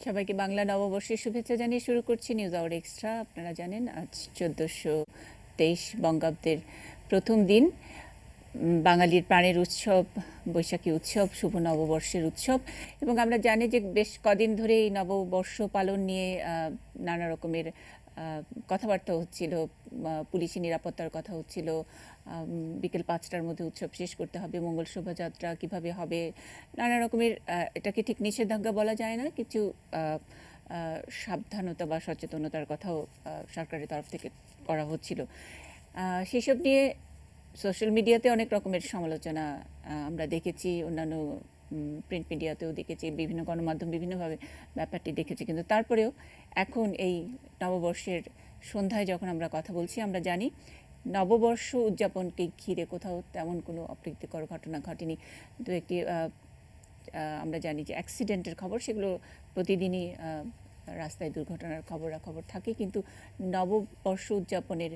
সবাইকে বাংলা নববর্ষের শুভেচ্ছা জানিয়ে শুরু করছি নিউজ আওয়ার এক্সট্রা। আপনারা জানেন আজ 1423 বঙ্গাব্দের প্রথম দিন, বাঙালির প্রাণের উৎসব, বৈশাখী উৎসব, শুভ নববর্ষের উৎসব। এবং আমরা জানি যে বেশ কদিন ধরে এই নববর্ষ পালন নিয়ে নানা রকমের কথাবার্তা হচ্ছিল, পুলিশি নিরাপত্তার কথা হচ্ছিল, বিকেল 5টার মধ্যে উৎসব শেষ করতে হবে, মঙ্গল শোভাযাত্রা কিভাবে হবে, নানা রকমের, এটাকে ঠিক নিষেধাজ্ঞা বলা যায় না, কিছু সাবধানতা বা সচেতনতার কথাও সরকারের তরফ থেকে করা হচ্ছিল। সেসব নিয়ে সোশ্যাল মিডিয়াতে অনেক রকমের সমালোচনা আমরা দেখেছি, অন্যান্য প্রিন্ট মিডিয়াতেও দেখেছি, বিভিন্ন গণমাধ্যম বিভিন্নভাবে ব্যাপারটি দেখেছি। কিন্তু তারপরেও এখন এই নববর্ষের সন্ধ্যায় যখন আমরা কথা বলছি, আমরা জানি নববর্ষ উদযাপনকে ঘিরে কোথাও তেমন কোনো অপ্রীতিকর ঘটনা ঘটেনি। দু একটি আমরা জানি যে অ্যাক্সিডেন্টের খবর, সেগুলো প্রতিদিনই রাস্তায় দুর্ঘটনার খবরাখবর থাকে, কিন্তু নববর্ষ উদযাপনের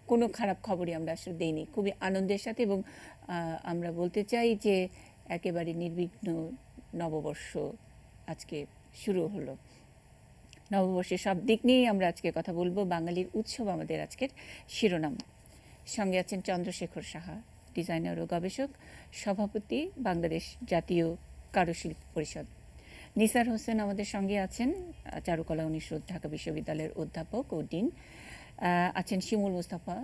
কোনো খারাপ খবরই আমরা আসলে দেইনি, খুবই আনন্দের সাথে। এবং আমরা বলতে চাই যে একেবারে নির্বিঘ্ন নববর্ষ আজকে শুরু হলো। নববর্ষের সব দিক নিয়েই আমরা আজকে কথা বলবো। বাঙালির উৎসব আমাদের আজকের শিরোনাম। সঙ্গে আছেন চন্দ্রশেখর সাহা, ডিজাইনার ও গবেষক, সভাপতি বাংলাদেশ জাতীয় কারুশিল্প পরিষদ। নিসার হোসেন আমাদের সঙ্গে আছেন, চারুকলা অনুষদ, ঢাকা বিশ্ববিদ্যালয়ের অধ্যাপক ও ডিন। আছেন শিমুল মুস্তাফা,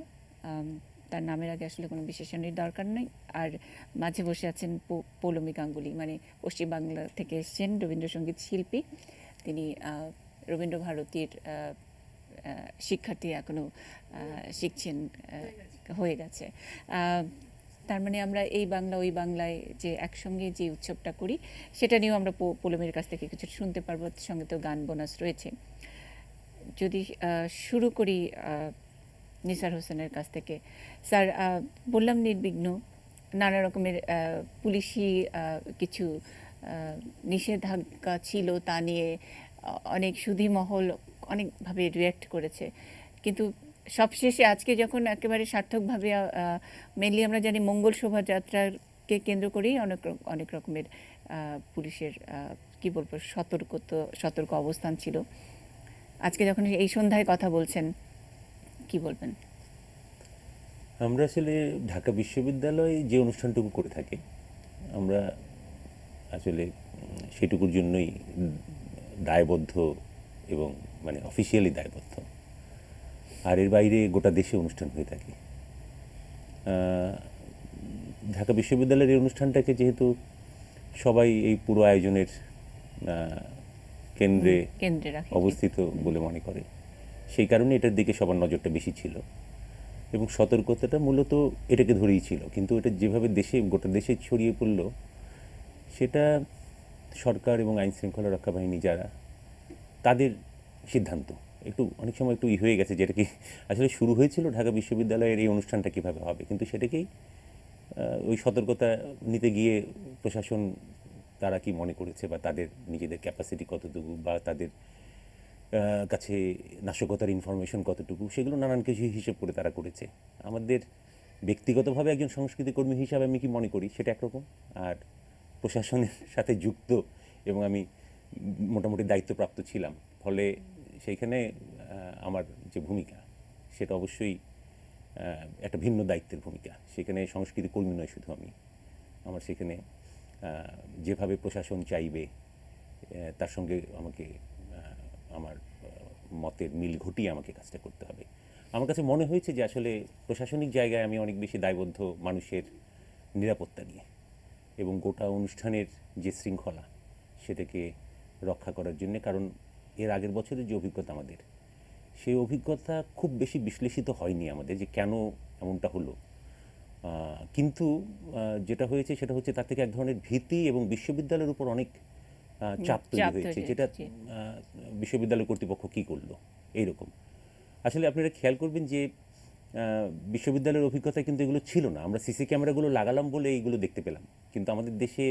তার নামের আগে আসলে কোনো বিশেষণের দরকার নেই। আর মাঝে বসে আছেন পৌলমী গাঙ্গুলি, মানে পশ্চিম বাংলা থেকে এসছেন, রবীন্দ্রসঙ্গীত শিল্পী। তিনি রবীন্দ্রভারতীর শিক্ষার্থী, এখনও শিখছেন, হয়ে গেছে। তার মানে আমরা এই বাংলা ওই বাংলায় যে একসঙ্গে যে উৎসবটা করি, সেটা নিয়েও আমরা পৌলমীর কাছ থেকে কিছু শুনতে পারবো। সঙ্গে তো গান বোনাস রয়েছে। যদি শুরু করি নিসার হোসেনের কাছ থেকে। স্যার, বললাম নির্বিঘ্ন, নানা রকমের পুলিশি কিছু নিষেধাজ্ঞা ছিল, তা নিয়ে অনেক সুধী মহল অনেকভাবে রিয়্যাক্ট করেছে। কিন্তু সবশেষে আজকে যখন একেবারে সার্থকভাবে, মেনলি আমরা জানি মঙ্গল শোভাযাত্রাকে কেন্দ্র করেই অনেক রকমের পুলিশের কি বলবো সতর্ক অবস্থান ছিল। আজকে যখন এই সন্ধ্যায় কথা বলছেন, কি বলবেন? আমরা আসলে ঢাকা বিশ্ববিদ্যালয়ে যে অনুষ্ঠানটুকু করে থাকি, আমরা আসলে সেটুকুর জন্যই দায়বদ্ধ, এবং মানে অফিসিয়ালি দায়বদ্ধ। আর এর বাইরে গোটা দেশে অনুষ্ঠান হয়ে থাকে। ঢাকা বিশ্ববিদ্যালয়ের এই অনুষ্ঠানটাকে যেহেতু সবাই এই পুরো আয়োজনের কেন্দ্রে অবস্থিত বলে মনে করে, সেই কারণে এটার দিকে সবার নজরটা বেশি ছিল এবং সতর্কতাটা মূলত এটাকে ধরেই ছিল। কিন্তু এটা যেভাবে গোটা দেশে ছড়িয়ে পড়ল, সেটা সরকার এবং আইন শৃঙ্খলা রক্ষা বাহিনী যারা, তাদের সিদ্ধান্ত অনেক সময় একটু হয়ে গেছে, যেটা কি আসলে শুরু হয়েছিল ঢাকা বিশ্ববিদ্যালয়ের এই অনুষ্ঠানটা কীভাবে হবে, কিন্তু সেটাকেই ওই সতর্কতা নিতে গিয়ে প্রশাসন তারা কি মনে করেছে, বা তাদের নিজেদের ক্যাপাসিটি কতটুকু, বা তাদের কাছে নাশকতার ইনফরমেশন কতটুকু, সেগুলো নানান কিছু হিসেব করে তারা করেছে। আমাদের ব্যক্তিগতভাবে একজন সংস্কৃতি কর্মী হিসাবে আমি কি মনে করি সেটা একরকম, আর প্রশাসনের সাথে যুক্ত এবং আমি মোটামুটি দায়িত্বপ্রাপ্ত ছিলাম, ফলে সেইখানে আমার যে ভূমিকা সেটা অবশ্যই একটা ভিন্ন দায়িত্বের ভূমিকা। সেখানে সংস্কৃতি কর্মী নয় শুধু আমি, আমার সেখানে যেভাবে প্রশাসন চাইবে তার সঙ্গে আমাকে আমার মতের মিল ঘটিয়ে আমাকে কাজটা করতে হবে। আমার কাছে মনে হয়েছে যে আসলে প্রশাসনিক জায়গায় আমি অনেক বেশি দায়বদ্ধ মানুষের নিরাপত্তা নিয়ে, এবং গোটা অনুষ্ঠানের যে শৃঙ্খলা সেটাকে রক্ষা করার জন্যে। কারণ এর আগের বছরের যে অভিজ্ঞতা আমাদের, সেই অভিজ্ঞতা খুব বেশি বিশ্লেষিত হয়নি আমাদের যে কেন এমনটা হলো। কিন্তু যেটা হয়েছে সেটা হচ্ছে তার থেকে এক ধরনের ভীতি এবং বিশ্ববিদ্যালয়ের উপর অনেক চাপ তৈরি হয়েছে, যেটা বিশ্ববিদ্যালয় কর্তৃপক্ষ কী করলো এইরকম। আসলে আপনারা খেয়াল করবেন যে বিশ্ববিদ্যালয়ের অভিজ্ঞতায় কিন্তু এগুলো ছিল না। আমরা সিসি ক্যামেরাগুলো লাগালাম বলে এইগুলো দেখতে পেলাম, কিন্তু আমাদের দেশে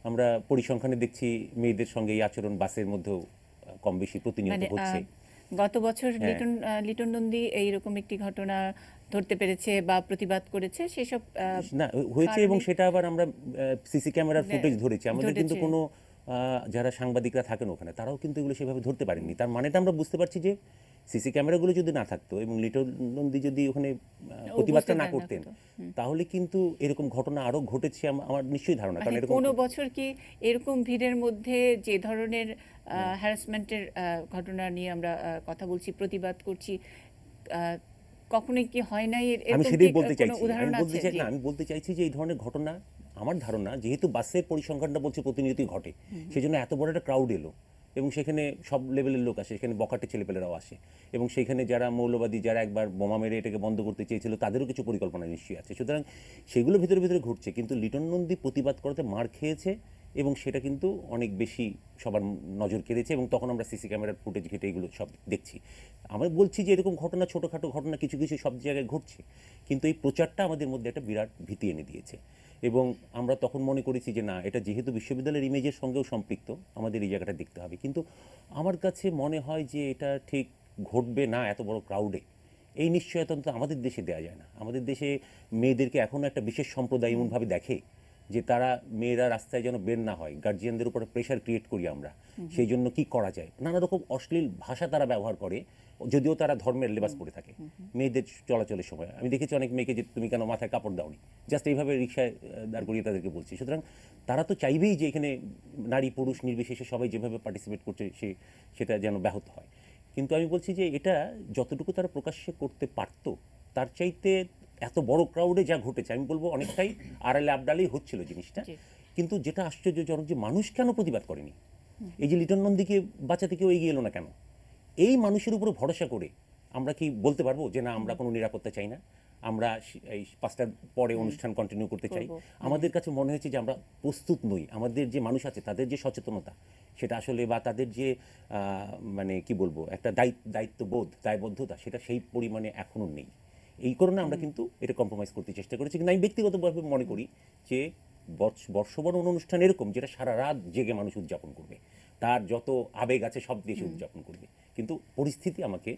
আমরা পরিসংখ্যানে দেখছি মেয়েদের সঙ্গে এই আচরণ বাসের মধ্যেও কম বেশি প্রতিনিয়ত হচ্ছে। গত বছর লিটন নন্দী এইরকম একটি ঘটনা ধরতে পেরেছে বা প্রতিবাদ করেছে, সেসব না হয়েছে, এবং সেটা আবার আমরা সিসি ক্যামেরার ফুটেজ ধরেছি। আমাদের কিন্তু কোনো যারা সাংবাদিকরা থাকেন ওখানে তারাও কিন্তু এগুলো সেভাবে ধরতে পারেননি। তার মানেটা আমরা বুঝতে পারছি যে সিসি ক্যামেরাগুলো যদি না থাকতো এবং লিটন নন্দী যদি ওখানে প্রতিবাদটা না করতেন, তাহলে কিন্তু এরকম ঘটনা আরও ঘটেছে আমার নিশ্চয়ই ধারণা। কারণ এরকম কোনো বছর কি এরকম ভিড়ের মধ্যে যে ধরনের হ্যারাসমেন্টের ঘটনা নিয়ে আমরা কথা বলছি, প্রতিবাদ করছি, কখনোই কি হয় নাই? আমি সেটাই বলতে চাইছি। উদাহরণ আছে? আমি বলতে চাইছি যে এই ধরনের ঘটনা আমার ধারণা যেহেতু বাসের পরিসংখ্যানটা বলছে প্রতিনিয়তই ঘটে, সেজন্য এত বড় একটা ক্রাউড এলো এবং সেখানে সব লেভেলের লোক আসে, সেখানে বখাটে ছেলেপেলেরাও আসে এবং সেখানে যারা মৌলবাদী, যারা একবার বোমা মেরে এটাকে বন্ধ করতে চেয়েছিল, তাদেরও কিছু পরিকল্পনা নিশ্চয়ই আছে। সুতরাং সেগুলো ভিতরে ভিতরে ঘটছে, কিন্তু লিটন নন্দী প্রতিবাদ করতে মার খেয়েছে এবং সেটা কিন্তু অনেক বেশি সবার নজর কেড়েছে এবং তখন আমরা সিসি ক্যামেরার ফুটেজ ঘেটে এগুলো সব দেখছি। আমরা বলছি যে এরকম ঘটনা, ছোটোখাটো ঘটনা কিছু কিছু সব জায়গায় ঘটছে, কিন্তু এই প্রচারটা আমাদের মধ্যে একটা বিরাট ভীতি এনে দিয়েছে এবং আমরা তখন মনে করেছি যে না, এটা যেহেতু বিশ্ববিদ্যালয়ের ইমেজের সঙ্গেও সম্পৃক্ত, আমাদের এই জায়গাটা দেখতে হবে। কিন্তু আমার কাছে মনে হয় যে এটা ঠিক ঘটবে না এত বড় ক্রাউডে। এই নিশ্চয়তা তো আমাদের দেশে দেওয়া যায় না। আমাদের দেশে মেয়েদেরকে এখনও একটা বিশেষ সম্প্রদায় এমনভাবে দেখে যে তারা, মেয়েরা রাস্তায় যেন বের না হয়, গার্জিয়ানদের উপরে প্রেশার ক্রিয়েট করি আমরা। সেই জন্য কি করা যায়, নানা রকম অশ্লীল ভাষা তারা ব্যবহার করে, যদিও তারা ধর্মের লেবাস পরে থাকে মেয়েদের চলাচলের সময়। আমি দেখেছি অনেক মেয়েকে যে তুমি কেন মাথায় কাপড় দাওনি, জাস্ট এইভাবে রিক্সায় দাঁড় করিয়ে তাদেরকে বলছি। সুতরাং তারা তো চাইবেই যে এখানে নারী পুরুষ নির্বিশেষে সবাই যেভাবে পার্টিসিপেট করছে সেটা যেন ব্যাহত হয়। কিন্তু আমি বলছি যে এটা যতটুকু তারা প্রকাশ্যে করতে পারতো, তার চাইতে এত বড় ক্রাউডে যা ঘটেছে, আমি বলবো অনেকটাই আড়ালে আবডালেই হচ্ছিল জিনিসটা। কিন্তু যেটা আশ্চর্যজনক যে মানুষ কেন প্রতিবাদ করেনি, এই যে লিটন নন্দীকে বাঁচাতে কেউ এগিয়ে এলো না কেন? এই মানুষের উপর ভরসা করে আমরা কি বলতে পারবো যে না, আমরা কোনো নিরাপত্তা চাই না, আমরা এই 5টার পরে অনুষ্ঠান কন্টিনিউ করতে চাই? আমাদের কাছে মনে হয়েছে যে আমরা প্রস্তুত নই। আমাদের যে মানুষ আছে তাদের যে সচেতনতা সেটা আসলে, বা তাদের যে মানে কি বলবো, একটা দায়িত্ববোধ, দায়বদ্ধতা, সেটা সেই পরিমাণে এখনও নেই। এই কারণে আমরা কিন্তু এটা কম্প্রোমাইজ করতে চেষ্টা করেছি। কিন্তু আমি ব্যক্তিগতভাবে মনে করি যে বর্ষবরণ অনুষ্ঠান এরকম যেটা সারা রাত জেগে মানুষ উদযাপন করবে, তার যত আবেগ আছে সব দেশে উদযাপন করবে, কিন্তু পরিস্থিতি আমাকে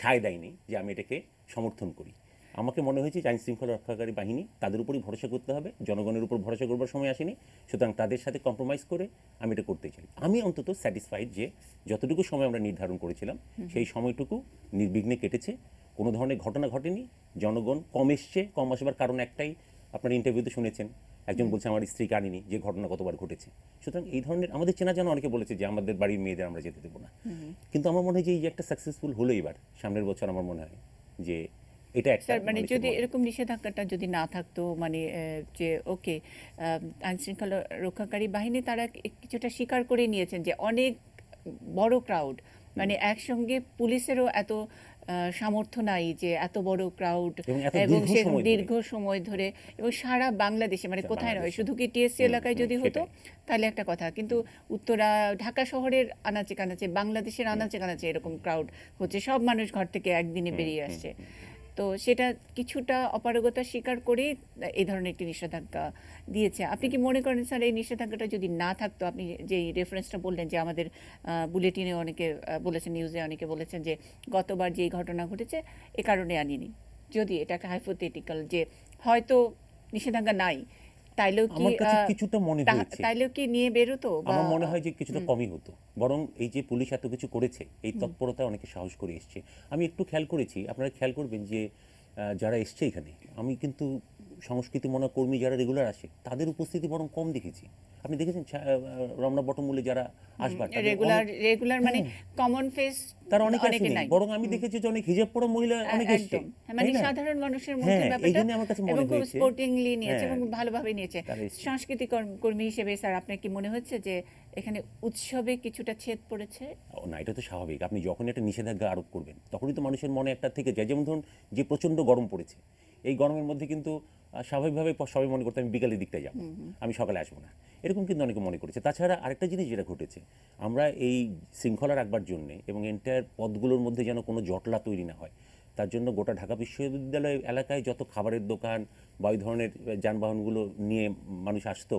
সায় দেয়নি যে আমি এটাকে সমর্থন করি। আমাকে মনে হয়েছে যে আইন শৃঙ্খলা রক্ষাকারী বাহিনী, তাদের উপরই ভরসা করতে হবে, জনগণের উপর ভরসা করবার সময় আসেনি। সুতরাং তাদের সাথে কম্প্রোমাইজ করে আমি এটা করতে চাই। আমি অন্তত স্যাটিসফাইড যে যতটুকু সময় আমরা নির্ধারণ করেছিলাম সেই সময়টুকু নির্বিঘ্নে কেটেছে, কোনো ধরনের ঘটনা ঘটেনি, জনগণ কম এসছে। কম আসবার কারণ একটাই, আপনার ইন্টারভিউতে শুনেছেন একজন বলছে আমার স্ত্রীকে আনিনি, যে ঘটনা কতবার ঘটেছে। সুতরাং এই ধরনের আমাদের চেনা জানা অনেকে বলেছে যে আমাদের বাড়ির মেয়েদের আমরা যেতে দেবো না। কিন্তু আমার মনে হয় যে এই যে একটা সাকসেসফুল হলো এবার, সামনের বছর আমার মনে হয় যে এটা একটা, মানে যদি এরকম নিষেধাজ্ঞাটা যদি না থাকতো, মানে যে ওকে, আইন শৃঙ্খলা রক্ষাকারী বাহিনী তারা কিছুটা স্বীকার করে নিয়েছেন যে অনেক বড় ক্রাউড, মানে একসঙ্গে পুলিশেরও এত সামর্থ্য নাই যে এত বড় ক্রাউড এবং সে দীর্ঘ সময় ধরে এবং সারা বাংলাদেশে, মানে কোথায় নয়, শুধু কি টিএসসি এলাকায় যদি হতো তাহলে একটা কথা, কিন্তু উত্তরা, ঢাকা শহরের আনাচে কানাচে, বাংলাদেশের আনাচে কানাচে এরকম ক্রাউড হচ্ছে, সব মানুষ ঘর থেকে একদিনে বেরিয়ে আসছে। তো সেটা কিছুটা অপারগতা স্বীকার করে এই ধরনের একটি নিষেধাজ্ঞা দিয়েছে। আপনি কি মনে করেন স্যার, এই নিষেধাজ্ঞাটা যদি না থাকতো, আপনি যে রেফারেন্সটা বললেন যে আমাদের বুলেটিনে অনেকে বলেছেন, নিউজে অনেকে বলেছেন যে গতবার যে ঘটনা ঘটেছে এ কারণে আনিনি, যদি এটা একটা হাইপোথেটিক্যাল যে হয়তো নিষেধাজ্ঞা নাই, তাইলেও কি কিছুটা মনে হয়েছে, তাইলেও কি নিয়ে বেরোতো? আমার মনে হয় যে কিছুটা কমই হতো। বরং এই যে পুলিশ এত কিছু করেছে, এই তৎপরতা অনেকে সাহস করে এসছে। আমি একটু খেয়াল করেছি, আপনারা খেয়াল করবেন যে যারা এসছে এখানে, আমি কিন্তু সংস্কৃতি মনা কর্মী যারা রেগুলার আসে তাদের উপস্থিতি বরং কম দেখেছি। আপনি দেখেছেন রমনা বটমূলে যারা আসবার রেগুলার মানে কমন ফেস তারা অনেকে নাই, বরং আমি দেখেছি যে অনেক হিজাব পরা মহিলা অনেক এসেছে, মানে সাধারণ মানুষের মধ্যে ব্যাপারটা আমার কাছে মনে হয়েছে হয়েছে স্পোর্টিংলি নিয়েছে এবং ভালোভাবে নিয়েছে। সাংস্কৃতিক কর্মী হিসেবে স্যার, আপনার কি মনে হচ্ছে যে এখানে উৎসবে কিছুটা ছেদ পড়েছে? না, এটা তো স্বাভাবিক। আপনি যখন একটা নিষেধাজ্ঞা আরোপ করবেন তখনই তো মানুষের মনে একটা থেকে যায়। যেমন ধরুন যে প্রচণ্ড গরম পড়েছে, এই গরমের মধ্যে কিন্তু স্বাভাবিকভাবে সবাই মনে করতে আমি বিকালের দিকটায় যাবো, আমি সকালে আসবো না, এরকম কিন্তু অনেকে মনে করেছে। তাছাড়া আরেকটা জিনিস যেটা ঘটেছে, আমরা এই শৃঙ্খলা রাখবার জন্যে এবং এন্টায়ার পথগুলোর মধ্যে যেন কোনো জটলা তৈরি না হয়, তার জন্য গোটা ঢাকা বিশ্ববিদ্যালয় এলাকায় যত খাবারের দোকান, বা ওই ধরনের যানবাহনগুলো নিয়ে মানুষ আসতো,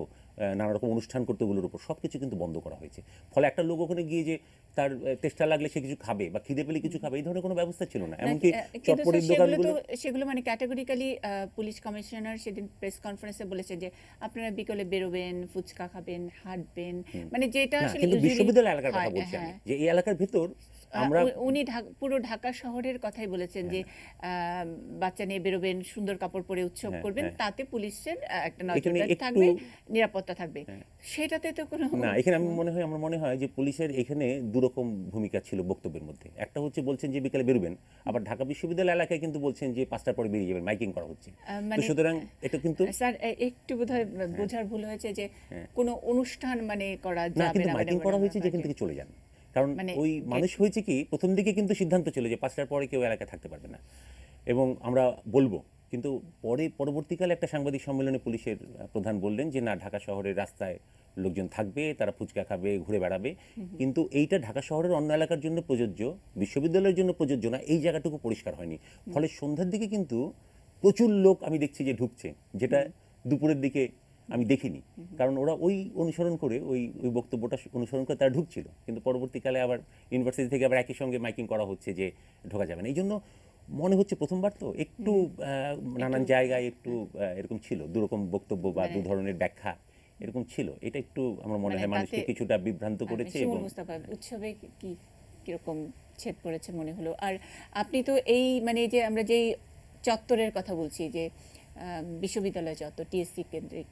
নানা রকম অনুষ্ঠান করতো, ওগুলোর উপর সব কিছু কিন্তু বন্ধ করা হয়েছে। ফলে একটা লোক ওখানে গিয়ে যে তার তেষ্টা লাগলে সে কিছু খাবে বা খিদে পেলে কিছু খাবে, এই ধরনের কোনো ব্যবস্থা ছিল না। নাকি এমনকি কিন্তু স্যার চটপটির সেগুলো তো দোকানগুলো সেগুলো মানে ক্যাটাগরিক্যালি পুলিশ কমিশনার সেদিন প্রেস কনফারেন্সে বলেছে যে আপনারা বিকেলে বেরোবেন, ফুচকা খাবেন, হাঁটবেন, মানে যেটা না, আসলে কিন্তু ইউজুয়ালি বিশ্ববিদ্যালয় এলাকার কথা হয়। বলছি আমি, হ্যাঁ, যে এই এলাকার ভেতর আমরা উনি পুরো ঢাকা শহরের কথাই বলেছেন যে বাচ্চা নিয়ে বেরোবেন, সুন্দর কাপড় পরে উৎসব হ্যাঁ, করবেন, হ্যাঁ, তাতে পুলিশের একটা এখানে নজরদারি একটু থাকবে, নিরাপত্তা থাকবে। সেটাতে তো কোনো না, এখানে আমার মনে হয় যে পুলিশের এখানে দুরকম ভূমিকা ছিল বক্তব্যের মধ্যে। একটা হচ্ছে বলছেন যে বিকেলে বেরোবেন, আবার ঢাকা বিশ্ববিদ্যালয় এলাকায় কিন্তু বলছেন যে ৫টার পরে বেরিয়ে যাবেন, মাইকিং করা হচ্ছে। তো মানে সুতরাং এটা কিন্তু স্যার একটু বোধহয় বোঝার ভুল হয়েছে যে কোনো অনুষ্ঠান মানে করা না, যাবে কিন্তু না, মাইকিং করা হয়েছে যেখান থেকে চলে যান। কারণ মানে ওই মানুষ হয়েছে কি, প্রথম দিকে কিন্তু সিদ্ধান্ত ছিল যে ৫টার পরে কেউ এলাকায় থাকতে পারবে না এবং আমরা বলবো, কিন্তু পরবর্তীকালে একটা সাংবাদিক সম্মেলনে পুলিশের প্রধান বললেন যে না, ঢাকা শহরের রাস্তায় লোকজন থাকবে, তারা ফুচকা খাবে, ঘুরে বেড়াবে, কিন্তু এইটা ঢাকা শহরের অন্য এলাকার জন্য প্রযোজ্য, বিশ্ববিদ্যালয়ের জন্য প্রযোজ্য না, এই জায়গাটুকু পরিষ্কার হয়নি। ফলে সন্ধ্যার দিকে কিন্তু প্রচুর লোক আমি দেখছি যে ঢুকছে, যেটা দুপুরের দিকে আমি দেখিনি। কারণ ওরা ওই অনুসরণ করে ওই ওই বক্তব্যটা অনুসরণ করে তারা ঢুকছিল, কিন্তু পরবর্তীকালে আবার ইউনিভার্সিটি থেকে আবার একই সঙ্গে মাইকিং করা হচ্ছে যে ঢোকা যাবে না। এই জন্য মনে হচ্ছে প্রথমবার তো একটু নানান জায়গায় একটু এরকম ছিল, দুরকম বক্তব্য বা দু ধরনের ব্যাখ্যা এরকম ছিল। এটা একটু আমার মনে হয় মানুষকে কিছুটা বিভ্রান্ত করেছে। শিমুল এবং মুস্তাফা, উৎসবে কি কিরকম ছেদ পড়েছে মনে হলো? আর আপনি তো এই মানে যে আমরা যেই চত্বরের কথা বলছি, যে বিশ্ববিদ্যালয় চত্বর, টিএসসি কেন্দ্রিক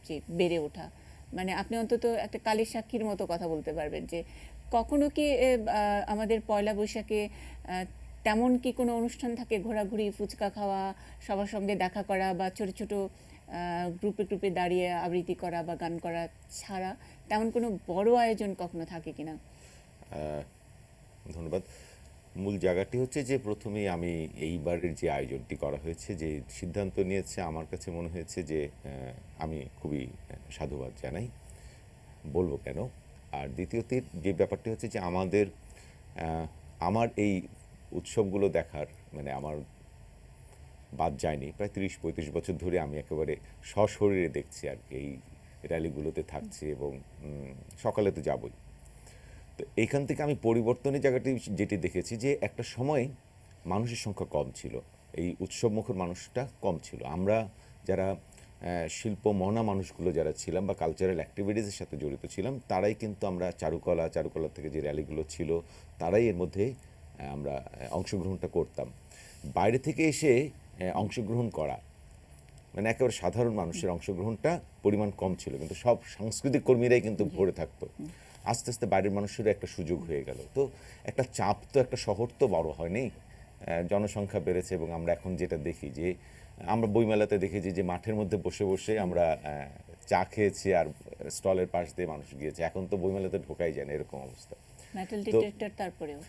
যে বেড়ে ওঠা, মানে আপনি অন্তত একটা কালের সাক্ষীর মতো কথা বলতে পারবেন যে কখনো কি আমাদের পয়লা বৈশাখে তেমন কি কোনো অনুষ্ঠান থাকে, ঘোরাঘুরি, ফুচকা খাওয়া, সবার সঙ্গে দেখা করা, বা ছোট ছোট গ্রুপে গ্রুপে দাঁড়িয়ে আবৃত্তি করা বা গান করা ছাড়া তেমন কোনো বড় আয়োজন কখনো থাকে কিনা? ধন্যবাদ। মূল জায়গাটি হচ্ছে যে প্রথমেই আমি এইবারের যে আয়োজনটি করা হয়েছে, যে সিদ্ধান্ত নিয়েছে, আমার কাছে মনে হয়েছে যে আমি খুবই সাধুবাদ জানাই, বলবো কেন। আর দ্বিতীয়ত যে ব্যাপারটি হচ্ছে যে আমার এই উৎসবগুলো দেখার মানে আমার বাদ যায়নি, প্রায় ৩০-৩৫ বছর ধরে আমি একেবারে সশরীরে দেখছি আর কি, এই র্যালিগুলোতে থাকছি এবং সকালে তো যাবই। তো এইখান থেকে আমি পরিবর্তনের জায়গাটি যেটি দেখেছি, যে একটা সময় মানুষের সংখ্যা কম ছিল, এই উৎসবমুখর মানুষটা কম ছিল। আমরা যারা শিল্প মনা মানুষগুলো যারা ছিলাম বা কালচারাল অ্যাক্টিভিটিসের সাথে জড়িত ছিলাম, তারাই কিন্তু আমরা চারুকলা থেকে যে র্যালিগুলো ছিল, তারাই এর মধ্যে আমরা অংশগ্রহণটা করতাম। বাইরে থেকে এসে অংশগ্রহণ করা মানে একেবারে সাধারণ মানুষের অংশগ্রহণটা পরিমাণ কম ছিল, কিন্তু সব সাংস্কৃতিক কর্মীরাই কিন্তু ভরে থাকতো। আস্তে আস্তে বাইরের মানুষেরও একটা সুযোগ হয়ে গেল। তো একটা চাপ, তো একটা শহর তো বড় হয়নি, জনসংখ্যা বেড়েছে। এবং আমরা এখন যেটা দেখি যে আমরা বইমেলাতে দেখেছি যে মাঠের মধ্যে বসে বসে আমরা চা খেয়েছি আর স্টলের পাশ দিয়ে মানুষ গিয়েছে। এখন তো বইমেলাতে ঢোকাই যায় না, এরকম অবস্থা। মেটাল ডিটেক্টর, তারপরেও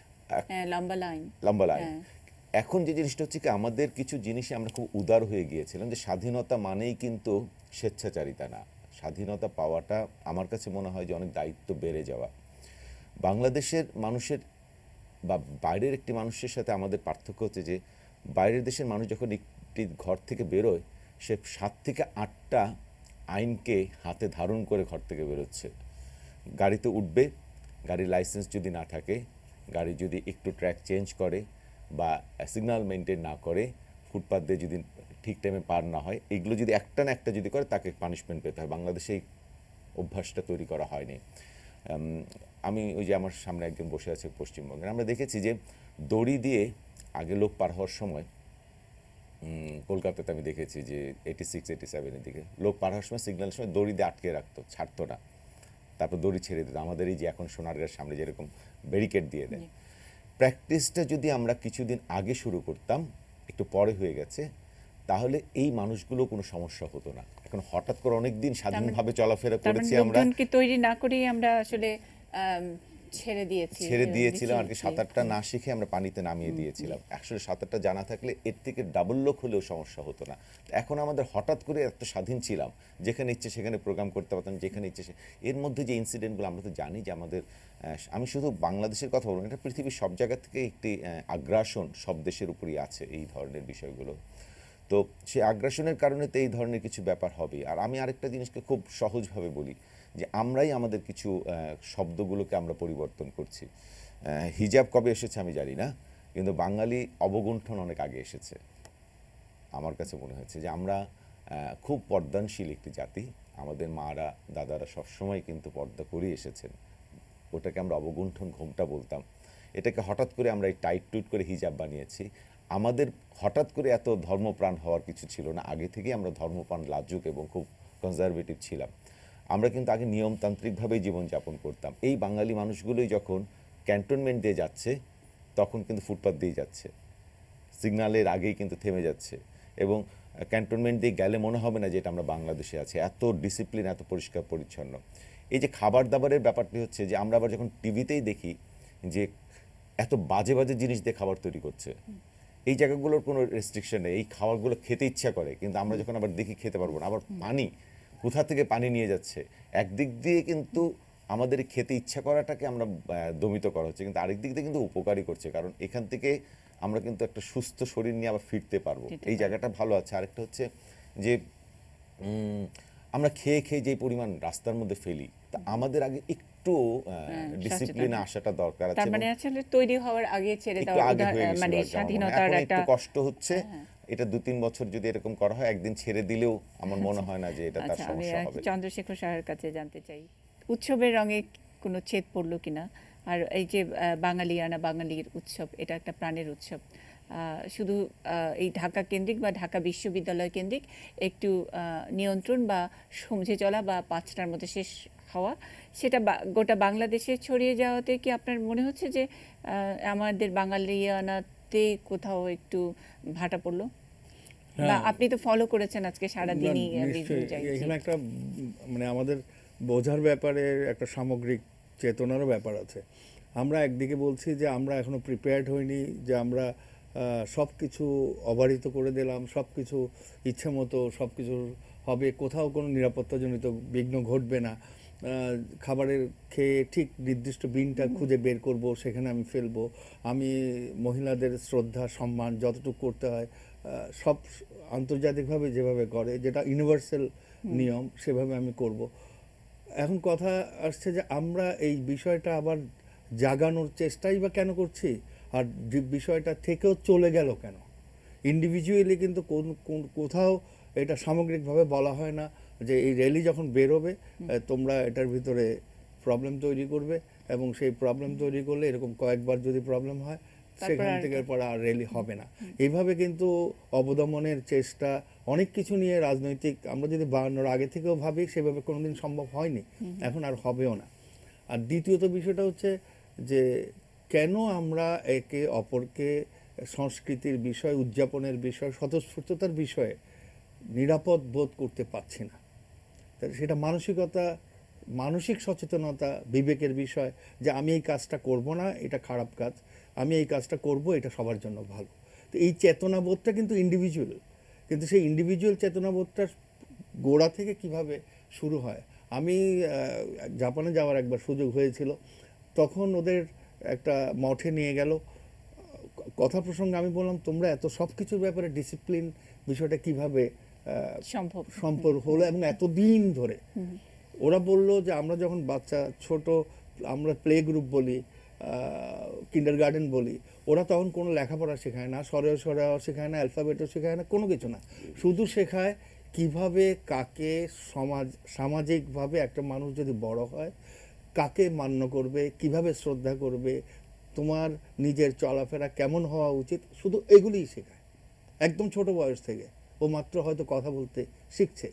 লম্বা লাইন। লাইন। এখন যে জিনিসটা হচ্ছে কি, আমাদের কিছু জিনিসে আমরা খুব উদার হয়ে গিয়েছিলাম, যে স্বাধীনতা মানেই কিন্তু স্বেচ্ছাচারিতা না। স্বাধীনতা পাওয়াটা আমার কাছে মনে হয় যে অনেক দায়িত্ব বেড়ে যাওয়া। বাংলাদেশের মানুষের বা বাইরের একটি মানুষের সাথে আমাদের পার্থক্য হচ্ছে যে বাইরের দেশের মানুষ যখন একটি ঘর থেকে বেরোয়, সে ৭ থেকে ৮টা আইনকে হাতে ধারণ করে ঘর থেকে বেরোচ্ছে। গাড়িতে উঠবে, গাড়ির লাইসেন্স যদি না থাকে, গাড়ি যদি একটু ট্র্যাক চেঞ্জ করে বা সিগন্যাল মেনটেন না করে, ফুটপাথ দিয়ে যদি ঠিক টাইমে পার না হয়, এগুলো যদি একটা না একটা যদি করে, তাকে পানিশমেন্ট পেতে হয়। বাংলাদেশে এই অভ্যাসটা তৈরি করা হয়নি। আমি ওই যে আমার সামনে একজন বসে আছে পশ্চিমবঙ্গের, আমরা দেখেছি যে দড়ি দিয়ে আগে লোক পার হওয়ার সময়, কলকাতাতে আমি দেখেছি যে 86-87-এর দিকে লোক পার হওয়ার সময় সিগন্যালের সময় দড়ি দিয়ে আটকে রাখতো, ছাড়তো না, তারপর দড়ি ছেড়ে দিত। আমাদের এই যে এখন সোনারগাঁর সামনে যেরকম ব্যারিকেড দিয়ে দেয়, প্র্যাকটিসটা যদি আমরা কিছুদিন আগে শুরু করতাম, একটু পরে হয়ে গেছে, তাহলে এই মানুষগুলো কোনো সমস্যা হতো না। এখন হঠাৎ করে অনেক দিন স্বাধীনভাবে চলাফেরা করেছি আমরা, লোকজনকে তৈরি না করেই আমরা আসলে ছেড়ে দিয়েছিলাম আর কি। সাঁতারটা না শিখে আমরা পানিতে নামিয়ে দিয়েছিলাম। আসলে সাঁতারটা জানা থাকলে এর থেকে ডাবল লোক হলেও সমস্যা হতো না। এখন আমাদের হঠাৎ করে এত স্বাধীন ছিলাম, যেখানে ইচ্ছে সেখানে প্রোগ্রাম করতে পারতাম, যেখানে ইচ্ছে এর মধ্যে যে ইনসিডেন্টগুলো, আমরা তো জানি যে আমাদের, আমি শুধু বাংলাদেশের কথা বলবো, এটা পৃথিবীর সব জায়গা থেকে একটি আগ্রাসন সব দেশের উপরই আছে এই ধরনের বিষয়গুলো। তো তো সেই আগ্রাসনের কারণে তো এই ধরনের কিছু ব্যাপার হবে। আর আমি আরেকটা জিনিসকে খুব সহজভাবে বলি যে আমরাই আমাদের কিছু শব্দগুলোকে আমরা পরিবর্তন করছি। হিজাব কবে এসেছে আমি জানি না, কিন্তু বাঙালি অবগুণ্ঠন অনেক আগে এসেছে। আমার কাছে মনে হয়েছে যে আমরা খুব পর্দানশীল একটি জাতি। আমাদের মারা দাদারা সবসময় কিন্তু পর্দা করেই এসেছেন। ওটাকে আমরা অবগুণ্ঠন ঘোমটা বলতাম। এটাকে হঠাৎ করে আমরা এই টাইট টুইট করে হিজাব বানিয়েছি। আমাদের হঠাৎ করে এত ধর্মপ্রাণ হওয়ার কিছু ছিল না, আগে থেকেই আমরা ধর্মপ্রাণ, লাজুক এবং খুব কনজারভেটিভ ছিলাম। আমরা কিন্তু আগে নিয়মতান্ত্রিকভাবেই জীবনযাপন করতাম। এই বাঙালি মানুষগুলোই যখন ক্যান্টনমেন্ট দিয়ে যাচ্ছে তখন কিন্তু ফুটপাত দিয়ে যাচ্ছে, সিগন্যালের আগেই কিন্তু থেমে যাচ্ছে, এবং ক্যান্টনমেন্ট দিয়ে গেলে মনে হবে না যে এটা আমরা বাংলাদেশে আছি, এত ডিসিপ্লিন, এত পরিষ্কার পরিচ্ছন্ন। এই যে খাবার দাবারের ব্যাপারটি হচ্ছে যে আমরা আবার যখন টিভিতেই দেখি যে এত বাজে বাজে জিনিস দিয়ে খাবার তৈরি করছে, এই জায়গাগুলোর কোনো রেস্ট্রিকশন নেই, এই খাবারগুলো খেতে ইচ্ছা করে, কিন্তু আমরা যখন আবার দেখি খেতে পারবো না। আবার পানি, কোথা থেকে পানি নিয়ে যাচ্ছে, একদিক দিয়ে কিন্তু আমাদের খেতে ইচ্ছা করাটাকে আমরা দমিত করা হচ্ছে, কিন্তু আরেক দিক দিয়ে কিন্তু উপকারী করছে, কারণ এখান থেকে আমরা কিন্তু একটা সুস্থ শরীর নিয়ে আবার ফিরতে পারবো। এই জায়গাটা ভালো আছে। আরেকটা হচ্ছে যে আমরা খেয়ে খেয়ে যে পরিমাণ রাস্তার মধ্যে ফেলি, তা আমাদের আগে একটু ডিসিপ্লিনে আসাটা দরকার আছে। তার মানে আসলে তৈরি হওয়ার আগে ছেড়ে দেওয়া, মানে স্বাধীনতার একটা কষ্ট হচ্ছে। এটা 2-3 বছর যদি এরকম করা হয়, একদিন ছেড়ে দিলেও আমার মনে হয় না যে এটা তার সমস্যা হবে। আমি চন্দ্রশেখর স্যারের কাছে জানতে চাই, উৎসবের রঙে কোনো ছেদ পড়লো কিনা? আর এই যে বাঙালিয়ানা, বাঙালির উৎসব, এটা একটা প্রাণের উৎসব। শুধু এই ঢাকা কেন্দ্রিক বা ঢাকা বিশ্ববিদ্যালয় কেন্দ্রিক একটু নিয়ন্ত্রণ বা সমঝে চলা বা 5টার মধ্যে শেষ হওয়া, সেটা গোটা বাংলাদেশে ছড়িয়ে যাওয়াতে কি আপনার মনে হচ্ছে যে আমাদের বাঙালিয়ানাতে কোথাও একটু ভাটা পড়লো? বা আপনি তো ফলো করেছেন আজকে সারাদিনই এখানে একটা মানে আমাদের বোঝার ব্যাপারে একটা সামগ্রিক চেতনারও ব্যাপার আছে। আমরা একদিকে বলছি যে আমরা এখনো প্রিপেয়ার্ড হইনি, যে আমরা সব কিছু অবারিত করে দিলাম, সব কিছু ইচ্ছে মতো সব কিছু হবে, কোথাও কোনো নিরাপত্তাজনিত বিঘ্ন ঘটবে না, খাবারের খেয়ে ঠিক নির্দিষ্ট বিনটা খুঁজে বের করব, সেখানে আমি ফেলবো, আমি মহিলাদের শ্রদ্ধা সম্মান যতটুকু করতে হয় সব আন্তর্জাতিকভাবে যেভাবে করে, যেটা ইউনিভার্সাল নিয়ম, সেভাবে আমি করব। এখন কথা আসছে যে আমরা এই বিষয়টা আবার জাগানোর চেষ্টাই বা কেন করছি, আর বিষয়টা থেকেও চলে গেল কেন? ইন্ডিভিজুয়ালি কিন্তু কোথাও এটা সামগ্রিকভাবে বলা হয় না যে এই র্যালি যখন বেরোবে তোমরা এটার ভিতরে প্রবলেম তৈরি করবে, এবং সেই প্রবলেম তৈরি করলে এরকম কয়েকবার যদি প্রবলেম হয় সেখান থেকে পর আর র্যালি হবে না। এইভাবে কিন্তু অবদমনের চেষ্টা, অনেক কিছু নিয়ে রাজনৈতিক, আমরা যদি 52-র আগে থেকেও ভাবি, সেভাবে কোনোদিন সম্ভব হয়নি, এখন আর হবেও না। আর দ্বিতীয়ত বিষয়টা হচ্ছে যে কেন আমরা একে অপরকে সংস্কৃতির বিষয়, উদযাপনের বিষয়, স্বতঃস্ফূর্ততার বিষয়ে নিরাপদ বোধ করতে পারছি না। সেটা মানসিকতা, মানসিক সচেতনতা, বিবেকের বিষয়, যে আমি এই কাজটা করব না, এটা খারাপ কাজ, আমি এই কাজটা করব, এটা সবার জন্য ভালো। তো এই চেতনাবোধটা কিন্তু ইন্ডিভিজুয়াল, কিন্তু সেই ইন্ডিভিজুয়াল চেতনাবোধটা গোড়া থেকে কিভাবে শুরু হয়। আমি জাপানে যাওয়ার একবার সুযোগ হয়েছিল, তখন ওদের একটা মঠে নিয়ে গেল, কথা প্রসঙ্গে আমি বললাম তোমরা এত সব কিছুর ব্যাপারে ডিসিপ্লিন, বিষয়টা কিভাবে সম্ভব হলো এবং এতদিন ধরে। ওরা বললো যে আমরা যখন বাচ্চা ছোট, আমরা প্লে গ্রুপ বলি, কিন্ডারগার্টেন বলি, ওরা তখন কোনো লেখাপড়া শেখায় না, সরেও শেখায় না, অ্যালফাবেটও শেখায় না, কোনো কিছু না, শুধু শেখায় কিভাবে কাকে সামাজিকভাবে একটা মানুষ যদি বড় হয় কাকে মান্য করবে, কিভাবে শ্রদ্ধা করবে, তোমার নিজের চলাফেরা কেমন হওয়া উচিত, শুধু এগুলিই শেখায় একদম ছোট বয়স থেকে। ও মাত্র হয়তো কথা বলতে শিখছে।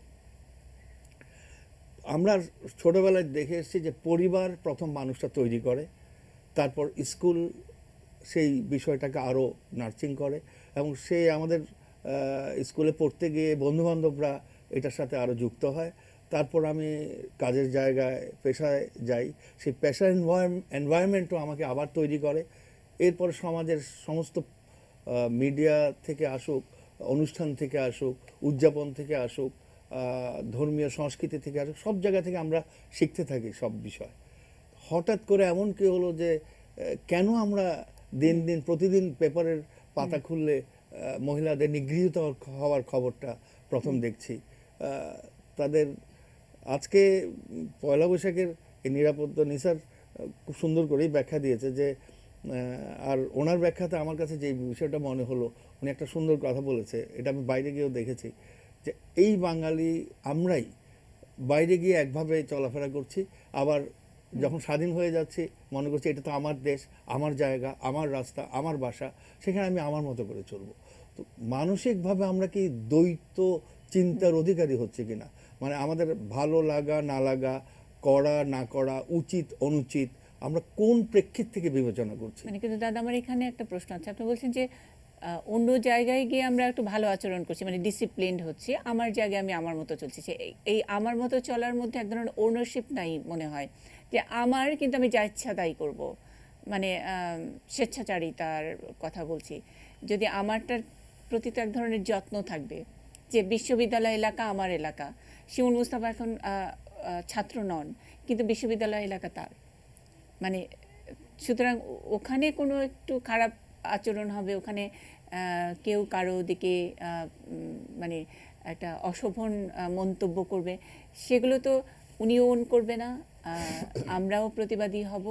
আমরা ছোটবেলায় দেখে এসেছি যে পরিবার প্রথম মানুষটা তৈরি করে, তারপর স্কুল সেই বিষয়টাকে আরও নার্সিং করে, এবং সেই আমাদের স্কুলে পড়তে গিয়ে বন্ধুবান্ধবরা এটার সাথে আরও যুক্ত হয়। তারপর আমি কাজের জায়গায়, পেশায় যাই, সেই পেশার এনভায়রনমেন্টও আমাকে আবার তৈরি করে। এরপর সমাজের সমস্ত মিডিয়া থেকে আসুক, অনুষ্ঠান থেকে আসুক, উদযাপন থেকে আসুক, ধর্মীয় সংস্কৃতি থেকে আসুক, সব জায়গা থেকে আমরা শিখতে থাকি সব বিষয়। হঠাৎ করে এমন কি হলো যে কেন আমরা দিন দিন প্রতিদিন পেপারের পাতা খুললে মহিলাদের নিগৃহীত হওয়ার খবরটা প্রথম দেখছি। তাদের আজকে পয়লা বৈশাখের এই নিরাপত্তা নিসার খুব সুন্দর করেই ব্যাখ্যা দিয়েছে যে আর ওনার ব্যাখ্যাতে আমার কাছে যে বিষয়টা মনে হলো, উনি একটা সুন্দর কথা বলেছে, এটা আমি বাইরে গিয়েও দেখেছি, যে এই বাঙালি আমরাই বাইরে গিয়ে একভাবে চলাফেরা করছি, আবার যখন স্বাধীন হয়ে যাচ্ছি মনে করছি এটা তো আমার দেশ, আমার জায়গা, আমার রাস্তা, আমার বাসা, সেখানে আমি আমার মতো করে চলবো। তো মানসিকভাবে আমরা কি দ্বৈত চিন্তার অধিকারী হচ্ছে কিনা, মানে আমাদের ভালো লাগা না লাগা, করা না করা, উচিত অনুচিত, আমরা কোন প্রেক্ষিত থেকে বিবেচনা করছি? মানে কিন্তু দাদা আমার এখানে একটা প্রশ্ন আছে, আপনি বলছেন যে অন্য জায়গায় গিয়ে আমরা একটু ভালো আচরণ করছি, মানে ডিসিপ্লিনড হচ্ছি, আমার জায়গায় আমি আমার মতো চলছি। এই আমার মতো চলার মধ্যে এক ধরনের ওনারশিপ নাই মনে হয়, যে আমার কিন্তু আমি যা ইচ্ছা তাই করবো, মানে স্বেচ্ছাচারিতার কথা বলছি। যদি আমারটার প্রতি তো এক ধরনের যত্ন থাকবে, যে বিশ্ববিদ্যালয় এলাকা আমার এলাকা, শিমুল মুস্তাফা এখন ছাত্র নন, কিন্তু বিশ্ববিদ্যালয় এলাকা তার, মানে সুতরাং ওখানে কোনো একটু খারাপ আচরণ হবে, ওখানে কেউ কারো দিকে মানে একটা অশোভন মন্তব্য করবে, সেগুলো তো উনিও ওন করবে না, আমরাও প্রতিবাদী হব,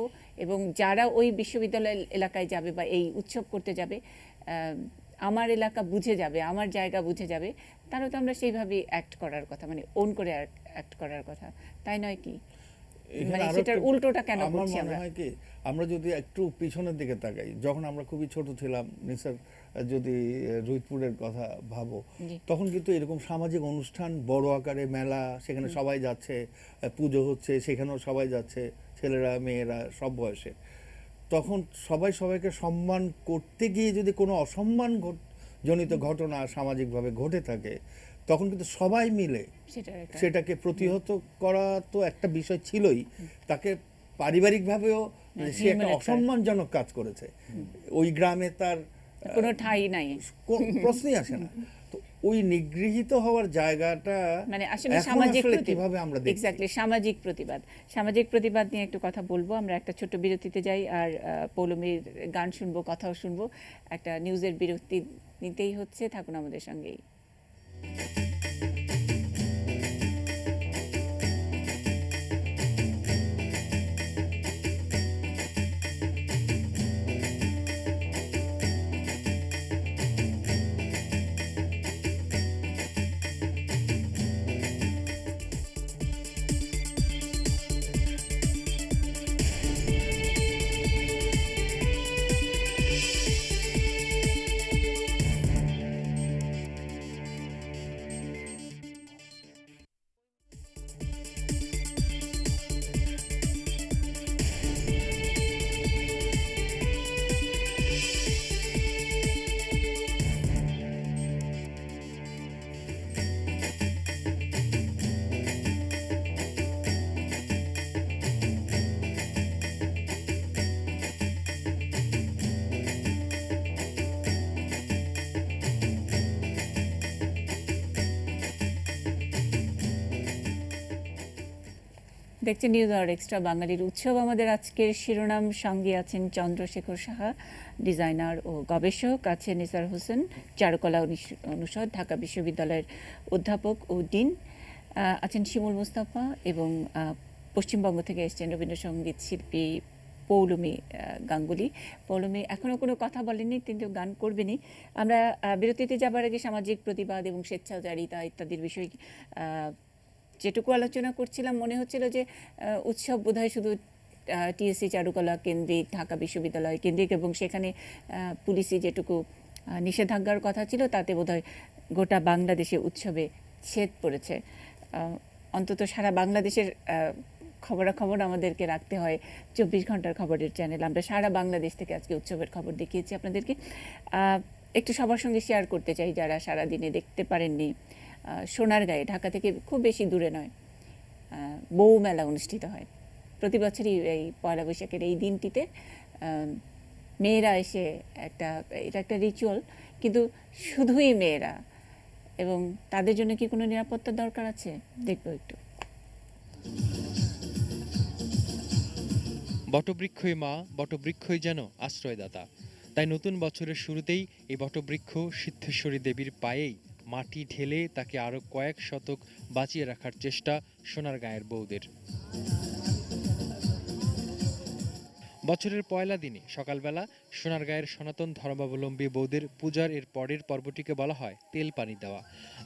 এবং যারা ওই বিশ্ববিদ্যালয় এলাকায় যাবে বা এই উৎসব করতে যাবে, আমার এলাকা বুঝে যাবে, আমার জায়গা বুঝে যাবে, তারও তো আমরা সেইভাবেই অ্যাক্ট করার কথা, মানে ওন করে অ্যাক্ট করার কথা, তাই নয় কি? মানে সেটার উল্টোটা কেন করছি আমরা? আমার মনে হয় কি, আমরা যদি একটু পিছনের দিকে তাকাই, যখন আমরা খুবই ছোট ছিলাম, নিসার যদি রুইতপুরের কথা ভাবো, তখন কিন্তু এরকম সামাজিক অনুষ্ঠান, বড় আকারে মেলা, সেখানে সবাই যাচ্ছে, পুজো হচ্ছে, সেখানেও সবাই যাচ্ছে, ছেলেরা মেয়েরা সব বয়সে, তখন সবাই সবাইকে সম্মান করতে গিয়ে যদি কোনো অসম্মান জনিত ঘটনা সামাজিকভাবে ঘটে থাকে, তখন কিন্তু সবাই মিলে সেটাকে প্রতিহত করা তো একটা বিষয় ছিলই, তাকে পারিবারিকভাবেও সে একটা অসম্মানজনক কাজ করেছে, ওই গ্রামে তার কোনো ঠাঁই নাই, প্রশ্নই আসে না। তো ওই নিগৃহীত হওয়ার জায়গাটা মানে আসলে সামাজিক কিভাবে আমরা দেখি, এক্স্যাক্টলি সামাজিক প্রতিবাদ নিয়ে একটু কথা বলবো। আমরা একটা ছোট্ট বিরতিতে যাই, আর পৌলমীর গান শুনবো, কথাও শুনবো, একটা নিউজের বিরতি নিতেই হচ্ছে, থাকুন আমাদের সঙ্গেই। দেখছেন নিউজ আওয়ার এক্সট্রা, বাঙালির উৎসব আমাদের আজকের শিরোনাম। সঙ্গে আছেন চন্দ্রশেখর সাহা, ডিজাইনার ও গবেষক, আছেন নিসার হোসেন, চারুকলা অনুষদ, ঢাকা বিশ্ববিদ্যালয়ের অধ্যাপক ও ডিন, আছেন শিমুল মুস্তাফা, এবং পশ্চিমবঙ্গ থেকে এসেছেন রবীন্দ্রসঙ্গীত শিল্পী পৌলমী গাঙ্গুলি। পৌলমী এখনও কোনো কথা বলেনি, কিন্তু গান করবেনই। আমরা বিরতিতে যাবার আগে সামাজিক প্রতিবাদ এবং স্বেচ্ছাচারিতা ইত্যাদির বিষয় যেটুকু আলোচনা করছিলাম, মনে হচ্ছিল যে উৎসব বোধহয় শুধু টিএসসি চারুকলা কেন্দ্রিক, ঢাকা বিশ্ববিদ্যালয় কেন্দ্রিক, এবং সেখানে পুলিশি যেটুকু নিষেধাজ্ঞার কথা ছিল তাতে বোধহয় গোটা বাংলাদেশে উৎসবে ছেদ পড়েছে। অন্তত সারা বাংলাদেশের খবরাখবর আমাদেরকে রাখতে হয়, 24 ঘন্টার খবরের চ্যানেল, আমরা সারা বাংলাদেশ থেকে আজকে উৎসবের খবর দেখিয়েছি আপনাদেরকে। একটু সবার সঙ্গে শেয়ার করতে চাই যারা সারা দিনে দেখতে পারেননি। সোনারগাঁয়ে, ঢাকা থেকে খুব বেশি দূরে নয়, বউ মেলা অনুষ্ঠিত হয় প্রতি বছরই এই পয়লা বৈশাখের এই দিনটিতে। মেয়েরা এসে এটা একটা রিচুয়াল, কিন্তু শুধুই মেয়েরা, এবং তাদের জন্য কি কোনো নিরাপত্তার দরকার আছে? দেখবো একটু। বটবৃক্ষই মা, বটবৃক্ষই যেন আশ্রয়দাতা। তাই নতুন বছরের শুরুতেই এই বটবৃক্ষ সিদ্ধেশ্বরী দেবীর পায়েই মাটি ঢেলে তাকে আরও কয়েক শতক বাঁচিয়ে রাখার চেষ্টা সোনারগাঁয়ের বউদের। বছরের পয়লা দিনে সকালবেলা সোনারগাঁয়ের সনাতন ধর্মাবলম্বী বৌদের পূজার এর পরের পর্বটিকে বলা হয় তেল পানি দেওয়া।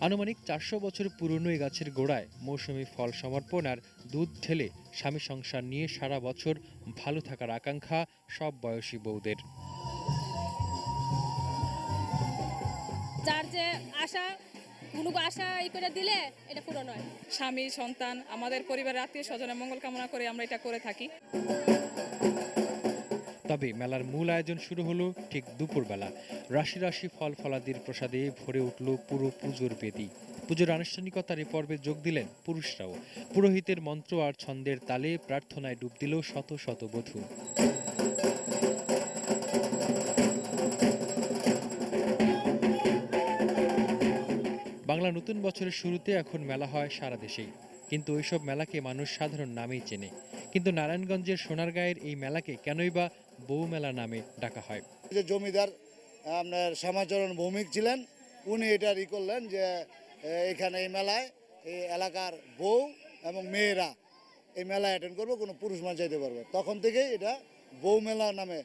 আনুমানিক 400 বছর পুরনো এই গাছের গোড়ায় মৌসুমি ফল সমর্পণ আর দুধ ঢেলে স্বামী সংসার নিয়ে সারা বছর ভালো থাকার আকাঙ্ক্ষা সব বয়সী বৌদের। যার যে আশা কোনো আশা করে দিলে এটা পূরণ হয়। স্বামী সন্তান আমাদের পরিবারের আত্মীয় স্বজনের মঙ্গল কামনা করে আমরা এটা করে থাকি। তবে মেলার মূল আয়োজন শুরু হলো ঠিক দুপুরবেলা। রাশি রাশি ফল ফলাদির প্রসাদে ভরে উঠল পুরো পুজোর বেদি। পুজোর আনুষ্ঠানিকতার এ পর্বে যোগ দিলেন পুরুষরাও। পুরোহিতের মন্ত্র আর ছন্দের তালে প্রার্থনায় ডুব দিল শত শত বধূ। বাংলা নতুন বছরের শুরুতে এখন মেলা হয় সারা দেশেই, কিন্তু ওইসব মেলাকে মানুষ সাধারণ নামেই চেনে। কিন্তু নারায়ণগঞ্জের সোনারগাঁয়ের এই মেলাকে কেনই বা বউ মেলা নামে ডাকা হয়? যে জমিদার আপনার শ্যামাচরণ ভৌমিক ছিলেন, উনি এটা করলেন যে এখানে এই মেলায় এই এলাকার বউ এবং মেয়েরা এই মেলায় অ্যাটেন্ড করবে, কোনো পুরুষ মানুষ যাইতে পারবে। তখন থেকেই এটা বউ মেলা নামে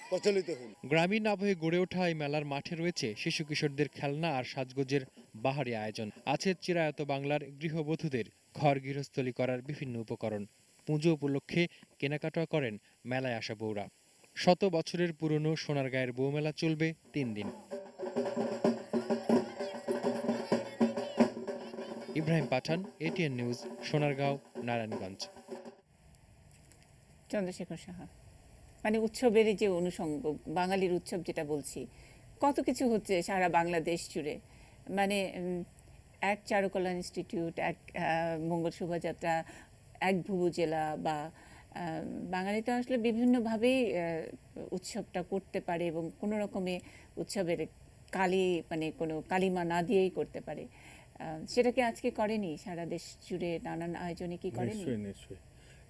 প্রচলিত হল। গ্রামীণ আবহে গড়ে ওঠা এই মেলার মাঠে রয়েছে শিশু কিশোরদের খেলনা আর সাজগোজের বাহারি আয়োজন। আছে চিরায়ত বাংলার গৃহবধূদের ঘর গৃহস্থলী করার বিভিন্ন উপকরণ। পুজো উপলক্ষে কেনাকাটা করেন মেলায় আসা বউরা। শত বছরের পুরনো সোনারগাঁয়ের বউমেলা চলবে 3 দিন। ইব্রাহিম পাঠান, এটিএন নিউজ, সোনারগাঁও, নারায়ণগঞ্জ। চন্দ্রশেখর সাহা, মানে উৎসবের যে অনুষঙ্গ, বাঙালির উৎসব যেটা বলছি, কত কিছু হচ্ছে সারা বাংলাদেশ জুড়ে। মানে এক চারুকলা ইনস্টিটিউট, এক মঙ্গল শোভাযাত্রা, এক ভুবুজেলা বা বাঙালি তো আসলে বিভিন্নভাবেই উৎসবটা করতে পারে এবং কোনো রকমে উৎসবের মানে কোনো কালিমা না দিয়েই করতে পারে। সেটা কি আজকে করেনি? সারা দেশ জুড়ে নানান আয়োজনে কি করেনি? নিশ্চয়ই নিশ্চয়ই।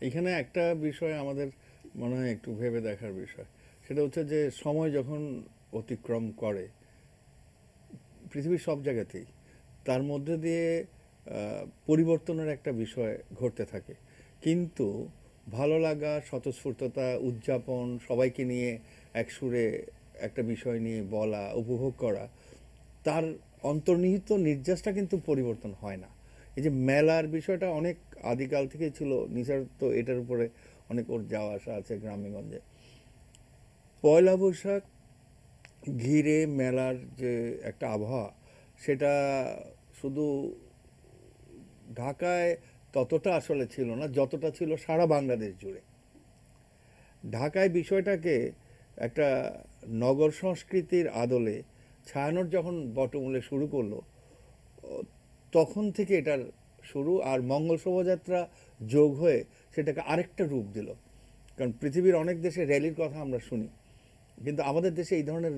এখানে একটা বিষয় আমাদের মনে হয় একটু ভেবে দেখার বিষয়, সেটা হচ্ছে যে সময় যখন অতিক্রম করে পৃথিবীর সব জায়গাতেই, তার মধ্যে দিয়ে পরিবর্তনের একটা বিষয় ঘটতে থাকে। কিন্তু ভালো লাগা, স্বতঃস্ফূর্ততা, উদযাপন, সবাইকে নিয়ে এক সুরে একটা বিষয় নিয়ে বলা, উপভোগ করা, তার অন্তর্নিহিত নির্যাসটা কিন্তু পরিবর্তন হয় না। এই যে মেলার বিষয়টা অনেক আদিকাল থেকেই ছিল। নিসার তো এটার উপরে অনেক ওর যাওয়া আসা আছে গ্রামেগঞ্জে। পয়লা বৈশাখ ঘিরে মেলার যে একটা আবহাওয়া, সেটা শুধু ঢাকায় ততটা আসলে ছিল না যতটা ছিল সারা বাংলাদেশ জুড়ে। ঢাকায় বিষয়টাকে একটা নগর সংস্কৃতির আদলে ছায়ানোর যখন বটমূলে শুরু করলো, তখন থেকে এটার শুরু। আর মঙ্গল শোভাযাত্রা যোগ হয়ে সেটাকে আরেকটা রূপ দিল। কারণ পৃথিবীর অনেক দেশে র্যালির কথা আমরা শুনি, কিন্তু আমাদের দেশে এই ধরনের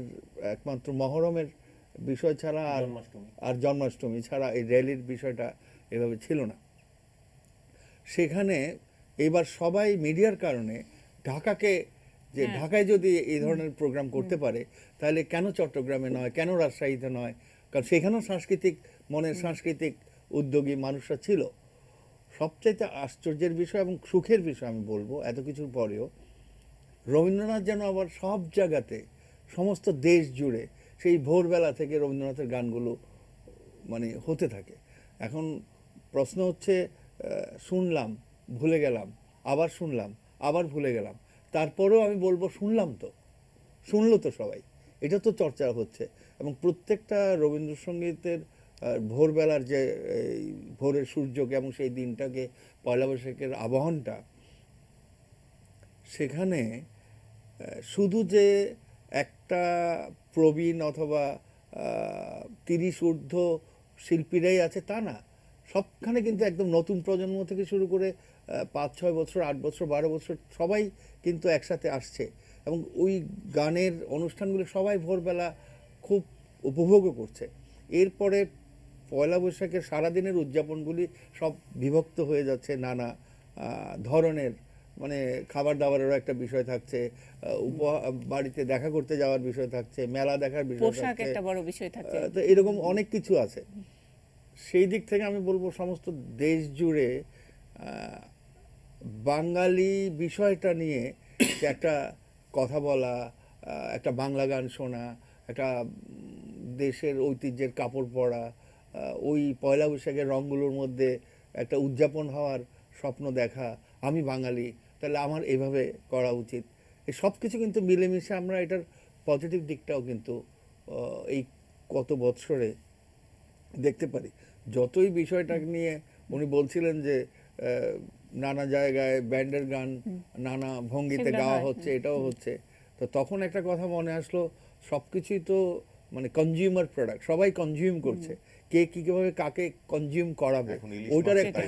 একমাত্র মহরমের বিষয় ছাড়া আর জন্মাষ্টমী ছাড়া এই র্যালির বিষয়টা এভাবে ছিল না। সেখানে এবার সবাই মিডিয়ার কারণে ঢাকাকে, যে ঢাকায় যদি এই ধরনের প্রোগ্রাম করতে পারে, তাহলে কেন চট্টগ্রামে নয়, কেন রাজশাহীতে নয়? কারণ সেখানেও সাংস্কৃতিক উদ্যোগী মানুষরা ছিল। সবচাইতে আশ্চর্যের বিষয় এবং সুখের বিষয় আমি বলবো, এত কিছুর পরেও রবীন্দ্রনাথ যেন আবার সব জায়গাতে, সমস্ত দেশ জুড়ে সেই ভোরবেলা থেকে রবীন্দ্রনাথের গানগুলো মানে হতে থাকে। এখন প্রশ্ন হচ্ছে, শুনলাম, ভুলে গেলাম, আবার শুনলাম, আবার ভুলে গেলাম, তারপরেও আমি বলবো শুনলো তো সবাই, এটা তো চর্চা হচ্ছে। এবং প্রত্যেকটা রবীন্দ্রসঙ্গীতের ভোরবেলার যে ভোরের সূর্যকে এবং সেই দিনটাকে, পয়লা বৈশাখের আবাহনটা, সেখানে শুধু যে একটা প্রবীণ অথবা 30 ঊর্ধ্ব শিল্পীরাই আছে তা না, সবখানে কিন্তু একদম নতুন প্রজন্ম থেকে শুরু করে 5-6 বছর, 8 বছর, 12 বছর সবাই কিন্তু একসাথে আসছে। এবং ওই গানের অনুষ্ঠানগুলো সবাই ভোরবেলা খুব উপভোগও করছে। এরপরে পয়লা বৈশাখের সারাদিনের উদযাপনগুলি সব বিভক্ত হয়ে যাচ্ছে নানা ধরনের, মানে খাবার দাবারেরও একটা বিষয় থাকছে, বাড়িতে দেখা করতে যাওয়ার বিষয় থাকছে, মেলা দেখার বিষয় পোশাক থাকছে, একটা বড় বিষয় থাকছে। তো এরকম অনেক কিছু আছে। সেই দিক থেকে আমি বলবো সমস্ত দেশ জুড়ে বাঙালি বিষয়টা নিয়ে যে একটা কথা বলা, একটা বাংলা গান শোনা, একটা দেশের ঐতিহ্যের কাপড় পরা, ওই পয়লা বৈশাখের রঙগুলোর মধ্যে একটা উদযাপন হওয়ার স্বপ্ন দেখা, আমি বাঙালি তাহলে আমার এভাবে করা উচিত, এই সব কিছু কিন্তু মিলেমিশে আমরা এটার পজিটিভ দিকটাও কিন্তু এই কত বৎসরে দেখতে পারি। যতই বিষয়টা নিয়ে উনি বলছিলেন যে নানা জায়গায় ব্যান্ডের গান নানা ভঙ্গিতে গাওয়া হচ্ছে, এটাও হচ্ছে, তো তখন একটা কথা মনে আসলো, সবকিছুই তো মানে কনজিউমার প্রোডাক্ট, সবাই কনজিউম করছে, কে কিভাবে কাকে কনজিউম করাবে ওইটার একটা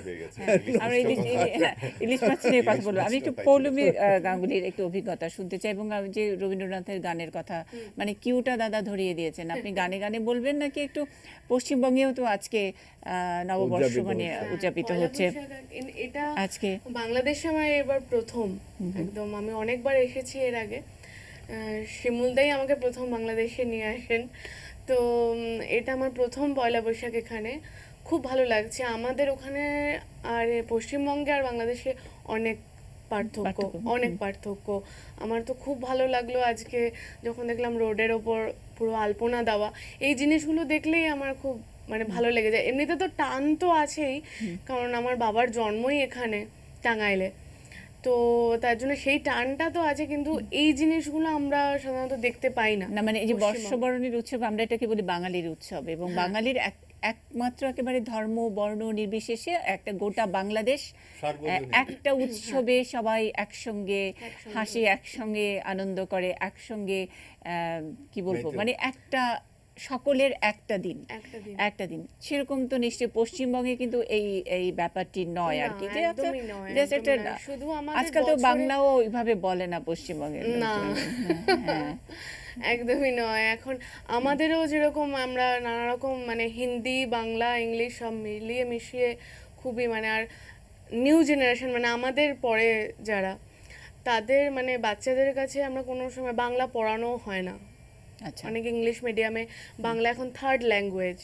আমরা ইলিশ মাছ নিয়ে কথা বলবো। আমি একটু পৌলমী গাঙ্গুলির একটু অভিজ্ঞতা শুনতে চাই, এবং যে রবীন্দ্রনাথের গানের কথা মানে কিউটা দাদা ধরিয়ে দিয়েছেন, আপনি গানে গানে বলবেন নাকি একটু পশ্চিমবঙ্গেও তো আজকে নববর্ষ মানে উদযাপিত হচ্ছে, এটা আজকে বাংলাদেশে আমার এবার প্রথম, একদম আমি অনেকবার এসেছি এর আগে, শিমুলদাই আমাকে প্রথম বাংলাদেশে নিয়ে আসেন, তো এটা আমার প্রথম পয়লা বৈশাখ এখানে, খুব ভালো লাগছে। আমাদের ওখানে আর পশ্চিমবঙ্গে আর বাংলাদেশে অনেক পার্থক্য, অনেক পার্থক্য। আমার তো খুব ভালো লাগলো আজকে যখন দেখলাম রোডের ওপর পুরো আলপনা দেওয়া, এই জিনিসগুলো দেখলেই আমার খুব মানে ভালো লেগে যায়। এমনিতে তো টান তো আছেই, কারণ আমার বাবার জন্মই এখানে টাঙ্গাইলে, তো তার জন্য সেই টানটা তো আছে, কিন্তু এই জিনিসগুলো আমরা সাধারণত দেখতে পাই না। না মানে এই যে বর্ষবরণের উৎসব, আমরা এটাকে বলি বাঙালির উৎসব, এবং বাঙালির একমাত্র একেবারে ধর্ম বর্ণ নির্বিশেষে একটা গোটা বাংলাদেশ একটা উৎসবে সবাই একসঙ্গে হাসি, একসঙ্গে আনন্দ করে, একসঙ্গে কি বলবো মানে একটা সকলের একটা দিন সেরকম তো নিশ্চয়ই পশ্চিমবঙ্গে কিন্তু এই ব্যাপারটি নয় আর কি, আজকাল তো বাংলাও ওইভাবে বলে না পশ্চিমবঙ্গে, না একদমই নয়। এখন আমাদেরও যেরকম আমরা নানা রকম মানে হিন্দি বাংলা ইংলিশ সব মিলিয়ে মিশিয়ে খুবই মানে, আর নিউ জেনারেশন মানে আমাদের পরে যারা, তাদের মানে বাচ্চাদের কাছে আমরা কোনো সময় বাংলা পড়ানো হয় না, অনেক ইংলিশ মিডিয়ামে, বাংলা এখন থার্ড ল্যাঙ্গুয়েজ,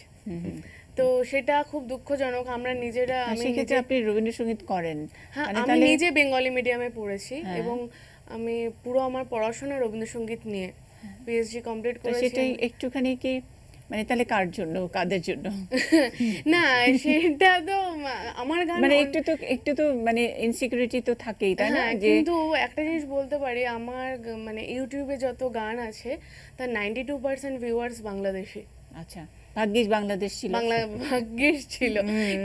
তো সেটা খুব দুঃখজনক। আমরা নিজেরা, সেক্ষেত্রে আপনি রবীন্দ্রসঙ্গীত করেন? হ্যাঁ, আমি নিজে বেঙ্গলি মিডিয়ামে পড়েছি এবং আমি পুরো আমার পড়াশোনা রবীন্দ্রসঙ্গীত নিয়ে পিএইচডি কমপ্লিট করেছি। সেটাই একটুখানি কি মানে তাহলে কার জন্য, কাদের জন্য? না সেটা তো আমার গান মানে একটু তো মানে ইনসিকিউরিটি তো থাকেই, তাই না? কিন্তু একটা জিনিস বলতে পারি, আমার মানে ইউটিউবে যত গান আছে তার 92% ভিউয়ার্স বাংলাদেশি। আচ্ছা, ভাগ্যিস বাংলাদেশ ছিল, ভাগ্যিস ছিল,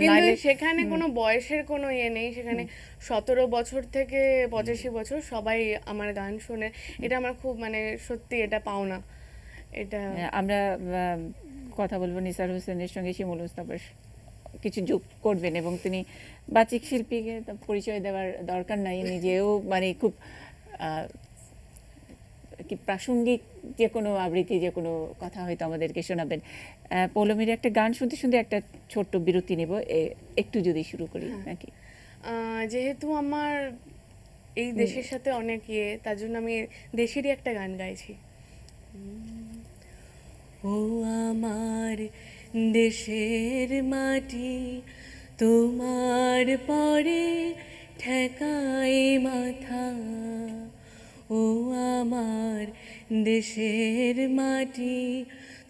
কিন্তু সেখানে কোনো বয়সের কোনো ইয়ে নেই, সেখানে 17 বছর থেকে 85 বছর সবাই আমার গান শোনে, এটা আমার খুব মানে সত্যি এটা পাওনা। এটা আমরা কথা বলবো নিসার হোসেনের সঙ্গে, শিমুল মুস্তাফার কিছু যোগ করবেন, এবং তিনি বাচিক শিল্পীকে পরিচয় দেওয়ার দরকার নাই, নিজেও মানে খুব কি প্রাসঙ্গিক যে কোনো আবৃত্তি, যে কোনো কথা হয়তো আমাদেরকে শোনাবেন। পৌলমীর একটা গান শুনতে শুনতে একটা ছোট্ট বিরতি নেব, একটু যদি শুরু করি নাকি? যেহেতু আমার এই দেশের সাথে অনেক তার জন্য আমি দেশেরই একটা গান গাইছি। ও আমার দেশের মাটি, তোমার পরে ঠেকাই মাথা, ও আমার দেশের মাটি,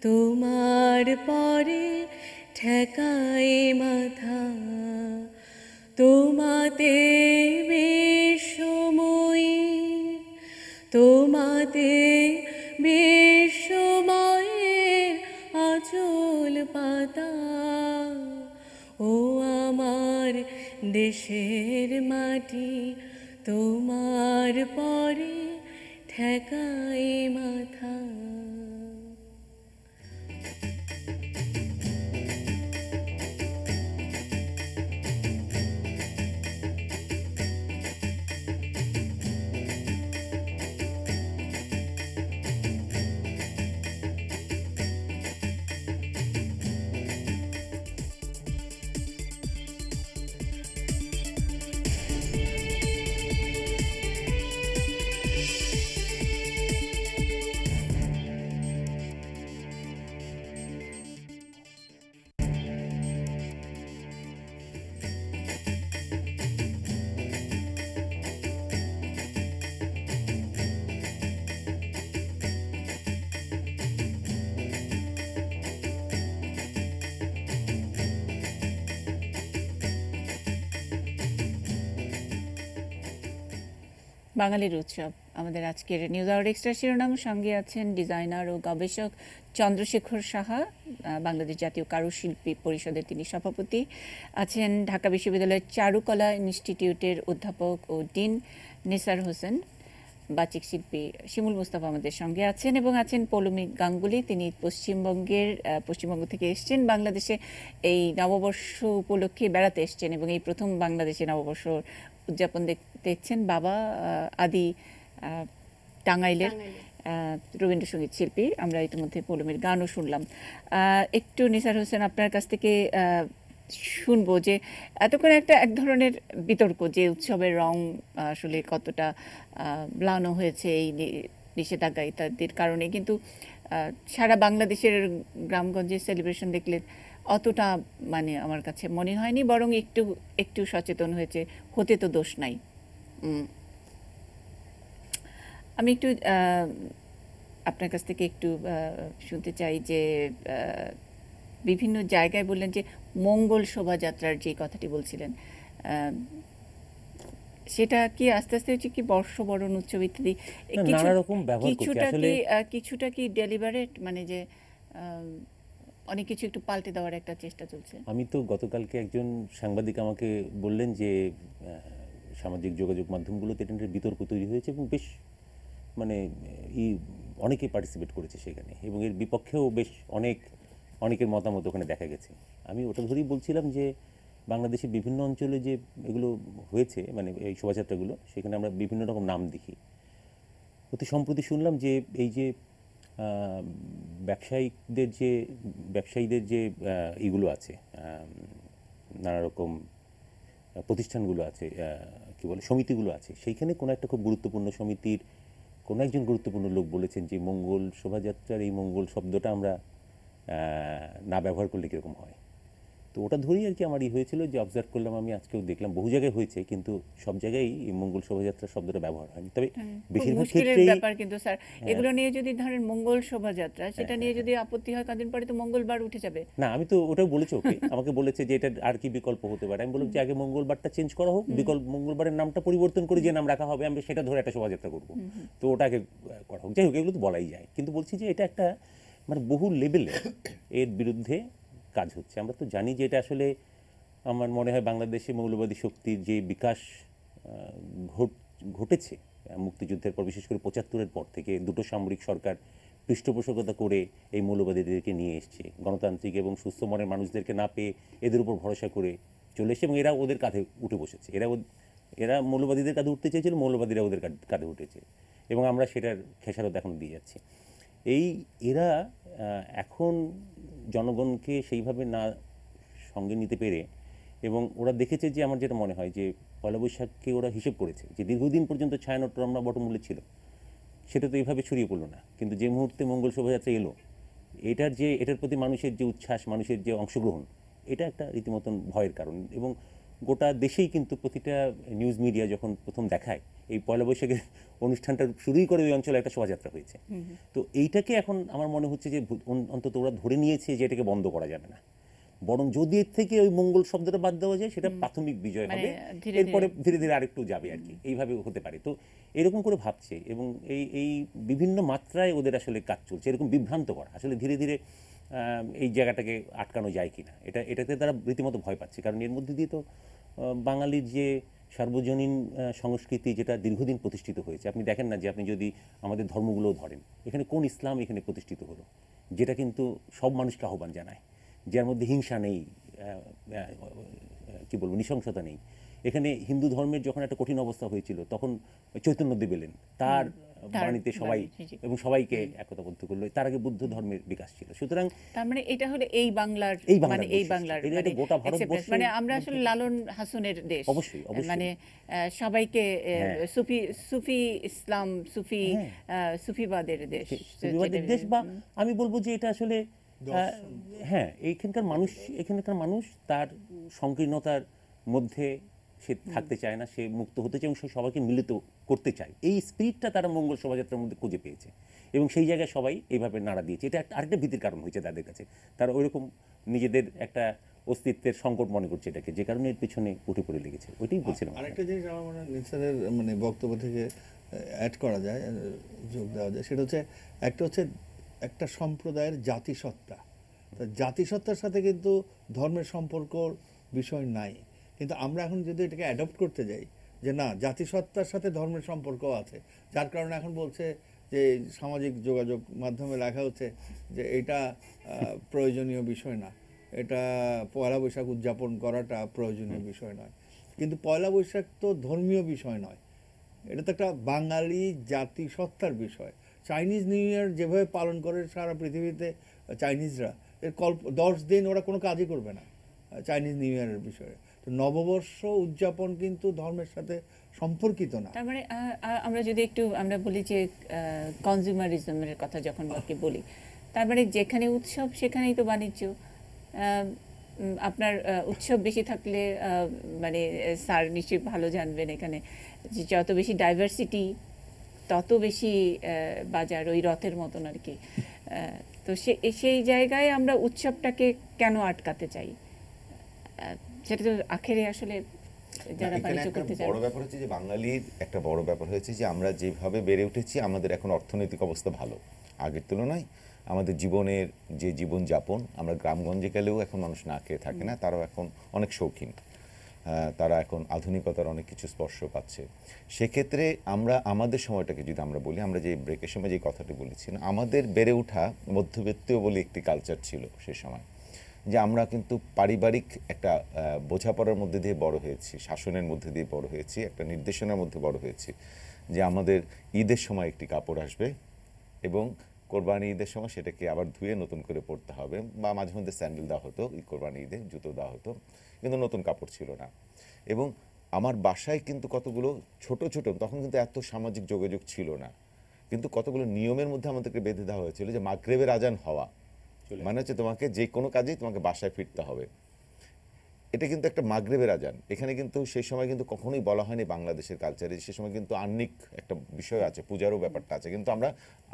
তোমার পরে ঠেকাই মাথা, তোমাতে বিশ্বময়ী, তোমাতে বিশ্বময়ের আঁচল পাতা, ও আমার দেশের মাটি, তোমার পরে ঠেকাই মাথা। বাঙালির উৎসব আমাদের আজকের নিউজ আওয়ার এক্সট্রা শিরোনাম। সঙ্গে আছেন ডিজাইনার ও গবেষক চন্দ্রশেখর সাহা, বাংলাদেশ জাতীয় কারুশিল্পী পরিষদের তিনি সভাপতি। আছেন ঢাকা বিশ্ববিদ্যালয়ের চারুকলা ইনস্টিটিউটের অধ্যাপক ও ডিন নিসার হোসেন। বাচিক শিল্পী শিমুল মুস্তাফা আমাদের সঙ্গে আছেন, এবং আছেন পৌলমী গাঙ্গুলি, তিনি পশ্চিমবঙ্গ থেকে এসছেন বাংলাদেশে এই নববর্ষ উপলক্ষে বেড়াতে এসছেন এবং এই প্রথম বাংলাদেশে নববর্ষ উদযাপন দেখছেন। বাবা আদি টাঙ্গাইলের রবীন্দ্রসঙ্গীত শিল্পী। আমরা ইতিমধ্যে পৌলমীর গানও শুনলাম। একটু নিসার হোসেন আপনার কাছ থেকে শুনবো যে এতক্ষণ এক ধরনের বিতর্ক যে উৎসবের রং আসলে কতটা ম্লান হয়েছে এই নিষেধাজ্ঞা ইত্যাদির কারণে, কিন্তু সারা বাংলাদেশের গ্রামগঞ্জে সেলিব্রেশন দেখলে অতটা মানে আমার কাছে মনে হয়নি, বরং একটু সচেতন হয়েছে, হতে তো দোষ নাই। আমি একটু আপনার কাছ থেকে একটু শুনতে চাই যে বিভিন্ন জায়গায় বললেন যে মঙ্গল শোভাযাত্রার যে কথাটি বলছিলেন, সেটা কি আস্তে আস্তে হচ্ছে কি বর্ষবরণ উৎসব ইত্যাদি নানা রকম ব্যবহার করছে আসলে। কিছুটা কি ডেলিভারেট, মানে যে অনেক কিছু একটু পাল্টে দেওয়ার একটা চেষ্টা চলছে? আমি তো গতকালকে একজন সাংবাদিক আমাকে বললেন যে সামাজিক যোগাযোগ মাধ্যমগুলোতে এটা নিয়ে বিতর্ক তৈরি হয়েছে এবং বেশ মানে অনেকে পার্টিসিপেট করেছে সেখানে, এবং এর বিপক্ষেও বেশ অনেকের মতামত ওখানে দেখা গেছে। আমি ওটা ধরেই বলছিলাম যে বাংলাদেশের বিভিন্ন অঞ্চলে যে এগুলো হয়েছে, মানে এই শোভাযাত্রাগুলো, সেখানে আমরা বিভিন্ন রকম নাম দেখি। অতি সম্প্রতি শুনলাম যে এই যে ব্যবসায়ীদের যে ইগুলো আছে, নানা রকম প্রতিষ্ঠানগুলো আছে, কি বলে সমিতিগুলো আছে, সেইখানে কোনো একটা খুব গুরুত্বপূর্ণ সমিতির কোনো একজন গুরুত্বপূর্ণ লোক বলেছেন যে মঙ্গল শোভাযাত্রার এই মঙ্গল শব্দটা আমরা না ব্যবহার করলে কীরকম হয়। তো ওটা ধরেই আর কি আমার হয়েছিল যে অবজার্ভ করলাম, আমি আজকেও দেখলাম বহু জায়গায় হয়েছে, কিন্তু সব জায়গায় এই মঙ্গল শোভাযাত্রা শব্দটা ব্যবহার হয়নি। তবে বেশিরভাগ ক্ষেত্রেই ব্যাপার কিন্তু স্যার, এগুলো নিয়ে যদি ধরেন মঙ্গল শোভাযাত্রা, সেটা নিয়ে যদি আপত্তি হয়, কদিন পরে তো মঙ্গলবার উঠে যাবে। না, আমি তো ওটাও বলেছি ওকে, আমাকে বলেছে যে এটা আর কি বিকল্প হতে পারে। আমি বললাম যে আগে মঙ্গলবারটা চেঞ্জ করা হোক, মঙ্গলবারের নামটা পরিবর্তন করে যে নাম রাখা হবে আমি সেটা ধরে একটা শোভাযাত্রা করবো, তো ওটাকে করা হোক। যাই হোক, এগুলো তো বলাই যায়, কিন্তু বলছি যে এটা একটা মানে বহু লেভেলে এর বিরুদ্ধে কাজ হচ্ছে। আমরা তো জানি যে এটা আসলে আমার মনে হয় বাংলাদেশে মৌলবাদী শক্তির যে বিকাশ ঘটেছে মুক্তিযুদ্ধের পর, বিশেষ করে ৭৫-এর পর থেকে দুটো সামরিক সরকার পৃষ্ঠপোষকতা করে এই মৌলবাদীদেরকে নিয়ে এসছে, গণতান্ত্রিক এবং সুস্থ মনের মানুষদেরকে না পেয়ে এদের উপর ভরসা করে চলে এসছে, এবং এরা ওদের কাঁধে উঠে বসেছে। এরা মৌলবাদীদের কাঁধে উঠতে চেয়েছিল, মৌলবাদীরা ওদের কাঁধে উঠেছে, এবং আমরা সেটার খেসারত এখন দিয়ে যাচ্ছি। এরা এখন জনগণকে সেইভাবে না সঙ্গে নিতে পেরে, এবং ওরা দেখেছে যে আমার যেটা মনে হয় যে পয়লা বৈশাখকে ওরা হিসেব করেছে যে দীর্ঘদিন পর্যন্ত ছায়ানট্র আমরা বটমূল্যে ছিল, সেটা তো এইভাবে ছড়িয়ে পড়লো না, কিন্তু যে মুহূর্তে মঙ্গল শোভাযাত্রা এলো, এটার প্রতি মানুষের যে উচ্ছ্বাস, মানুষের যে অংশগ্রহণ, এটা একটা রীতিমতন ভয়ের কারণ। এবং গোটা দেশেই কিন্তু প্রতিটা নিউজ মিডিয়া যখন প্রথম দেখায় এই পয়লা বৈশাখের অনুষ্ঠানটা শুরুই করে ওই অঞ্চলে একটা শোভাযাত্রা হয়েছে। তো এইটাকে এখন আমার মনে হচ্ছে যে অন্তত ওরা ধরে নিয়েছে যে এটাকে বন্ধ করা যাবে না, বরং যদি এর থেকে ওই মঙ্গল শব্দটা বাদ দেওয়া যায় সেটা প্রাথমিক বিজয় হবে, এরপরে ধীরে ধীরে আরেকটু যাবে আর কি, এইভাবে হতে পারে। তো এরকম করে ভাবছে, এবং এই বিভিন্ন মাত্রায় ওদের আসলে কাজ চলছে, এরকম বিভ্রান্ত করা আসলে ধীরে ধীরে এই জায়গাটাকে আটকানো যায় কিনা, এটাতে তারা রীতিমতো ভয় পাচ্ছে। কারণ এর মধ্যে দিয়ে তো বাঙালির যে সার্বজনীন সংস্কৃতি, যেটা দীর্ঘদিন প্রতিষ্ঠিত হয়েছে, আপনি দেখেন না যে আপনি যদি আমাদের ধর্মগুলোও ধরেন, এখানে কোন ইসলাম এখানে প্রতিষ্ঠিত হলো, যেটা কিন্তু সব মানুষকে আহ্বান জানায়, যার মধ্যে হিংসা নেই, কি বলবো, নৃশংসতা নেই। এখানে হিন্দু ধর্মের যখন একটা কঠিন অবস্থা হয়েছিল, তখন চৈতন্যদেব এলেন, তার বাণীতে সবাই এবং সবাইকে একতাবদ্ধ করলো। তার আগে বুদ্ধ ধর্মের বিকাশ ছিল। সুতরাং তার মানে এটা হলো এই বাংলার গোটা ভারতবর্ষ, মানে আমরা আসলে লালন হাসনের দেশ, অবশ্যই মানে সবাইকে সুফি ইসলাম, সুফিবাদের দেশ, বা আমি বলবো যে এটা আসলে হ্যাঁ, এখানকার মানুষ তার সংকীর্ণতার মধ্যে সে থাকতে চায় না, সে মুক্ত হতে চায় এবং সে সবাইকে মিলিত করতে চায়। এই স্পিরিটটা তারা মঙ্গল শোভাযাত্রার মধ্যে খুঁজে পেয়েছে, এবং সেই জায়গায় সবাই এইভাবে নাড়া দিয়েছে। এটা আরেকটা ভীতির কারণ হয়েছে তাদের কাছে। তারা ওইরকম নিজেদের একটা অস্তিত্বের সংকট মনে করছে এটাকে, যে কারণে এর পেছনে উঠে পড়ে লেগেছে। ওইটাই বলছিলাম। আরেকটা জিনিস আমার মনে হয় নিসারের মানে বক্তব্য থেকে অ্যাড করা যায়, যোগ দেওয়া যায়, সেটা হচ্ছে একটা সম্প্রদায়ের জাতিসত্তা। তা জাতিসত্তার সাথে কিন্তু ধর্মের সম্পর্ক বিষয় নাই, কিন্তু আমরা এখন যদি এটাকে অ্যাডপ্ট করতে যাই যে না, জাতিসত্তার সাথে ধর্মের সম্পর্ক আছে, যার কারণে এখন বলছে যে সামাজিক যোগাযোগ মাধ্যমে লেখা হচ্ছে যে এটা প্রয়োজনীয় বিষয় না, এটা পয়লা বৈশাখ উদযাপন করাটা প্রয়োজনীয় বিষয় নয়। কিন্তু পয়লা বৈশাখ তো ধর্মীয় বিষয় নয়, এটা তো একটা বাঙালি জাতিসত্তার বিষয়। চাইনিজ নিউ ইয়ার যেভাবে পালন করে সারা পৃথিবীতে চাইনিজরা, এর 10 দিন ওরা কোনো কাজই করবে না চাইনিজ নিউ ইয়ারের বিষয়ে। তো নববর্ষ উদযাপন কিন্তু ধর্মের সাথে সম্পর্কিত না। তার মানে আমরা যদি একটু আমরা বলি যে কনজিউমারিজমের কথা যখন বাকি বলি, তার মানে যেখানে উৎসব সেখানেই তো বাণিজ্য। আপনার উৎসব বেশি থাকলে মানে স্যার নিশ্চয়ই ভালো জানবেন, এখানে যে যত বেশি ডাইভার্সিটি তত বেশি বাজার, ওই রথের মতন আর কি। তো সেই জায়গায় আমরা উৎসবটাকে কেন আটকাতে চাই? সেটা তো আখেরে আসলে যারা বাণিজ্য করতে চায়। বড় ব্যাপার হচ্ছে যে বাঙালির একটা বড় ব্যাপার হয়েছে যে আমরা যেভাবে বেড়ে উঠেছি, আমাদের এখন অর্থনৈতিক অবস্থা ভালো আগের তুলনায়। আমাদের জীবনের যে জীবনযাপন, আমরা গ্রামগঞ্জে গেলেও এখন মানুষ না খেয়ে থাকে না, তারাও এখন অনেক শৌখিন, তারা এখন আধুনিকতার অনেক কিছু স্পর্শ পাচ্ছে। সেক্ষেত্রে আমরা আমাদের সময়টাকে যদি আমরা বলি, আমরা যে ব্রেকের সময় যে কথাটি বলেছি না, আমাদের বেড়ে ওঠা মধ্যবিত্তীয় বলে একটি কালচার ছিল সে সময়, যে আমরা কিন্তু পারিবারিক একটা বোঝাপড়ার মধ্যে দিয়ে বড় হয়েছি, শাসনের মধ্যে দিয়ে বড় হয়েছি, একটা নির্দেশনার মধ্যে বড় হয়েছি যে আমাদের ঈদের সময় একটি কাপড় আসবে এবং কোরবানি ঈদের সময় সেটাকে আবার ধুয়ে নতুন করে পরতে হবে, বা মাঝে মধ্যে স্যান্ডেল দেওয়া হতো, কোরবানি ঈদে জুতো দেওয়া হতো, কিন্তু নতুন কাপড় ছিল না। এবং আমার বাসায় কিন্তু কতগুলো ছোট ছোট, তখন কিন্তু এত সামাজিক যোগাযোগ ছিল না, কিন্তু কতগুলো নিয়মের মধ্যে আমাদেরকে বেঁধে দেওয়া হয়েছিল যে মাগরিবের আজান হওয়া মানে হচ্ছে তোমাকে যে কোনো কাজেই তোমাকে বাসায় ফিরতে হবে। এটা কিন্তু একটা মাগরিবের আজান। এখানে কিন্তু সেই সময় কিন্তু কখনোই বলা হয়নি বাংলাদেশের কালচারে, সে সময় কিন্তু আহ্নিক একটা বিষয় আছে, পূজারও ব্যাপারটা আছে, কিন্তু আমরা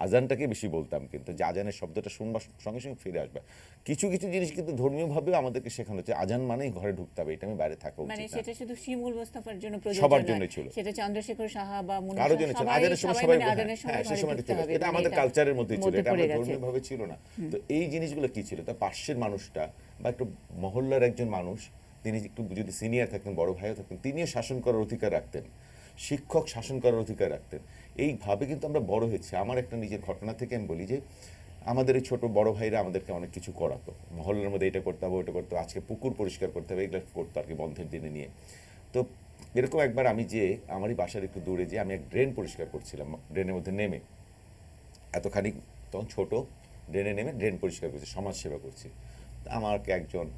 আজানটাকে বেশি বলতাম, কিন্তু যে আজানের শব্দটা শুনবার সঙ্গে সঙ্গে ফিরে আসবে। কিছু কিছু জিনিস কিন্তু ধর্মীয়ভাবেও আমাদেরকে শেখানো হচ্ছে, আজান মানেই ঘরে ঢুকতে হবে, এটা আমি বাইরে থাকা উচিত মানে না। সেটা শুধু শিমুল মোস্তফার জন্য প্রযোজ্য সবার নয়, জন্য ছিল, সেটা চন্দ্রশেখর সাহা বা মুন্না কারোর জন্য ছিল। আজানের সময় সবাই, হ্যাঁ সেই সময়টা ছিল, এটা আমাদের কালচারের মধ্যে ছিল, এটা আমাদের ধর্মীয়ভাবে ছিল না। তো এই জিনিসগুলো কি ছিল, তা পাশের মানুষটা বা একটু মহল্লার একজন মানুষ, তিনি একটু যদি সিনিয়র থাকতেন, বড় ভাইও থাকতেন, তিনিও শাসন করার অধিকার রাখতেন, শিক্ষক শাসন করার অধিকার রাখতেন। এইভাবে কিন্তু আমরা বড় হয়েছি। আমার একটা নিজের ঘটনা থেকে আমি বলি যে আমাদের এই ছোট বড় ভাইরা আমাদেরকে অনেক কিছু করাতো, মহল্লার মধ্যে এটা করতে হবে, ওটা করতে হবে, আজকে পুকুর পরিষ্কার করতে হবে, এগুলো করতো আর কি বন্ধের দিনে নিয়ে। তো এরকম একবার আমি যে আমারই বাসার একটু দূরে যে আমি এক ড্রেন পরিষ্কার করছিলাম, ড্রেনের মধ্যে নেমে এতখানি, তখন ছোট, ড্রেনে নেমে ড্রেন পরিষ্কার করছি, সমাজসেবা করছি। আমাকে একজন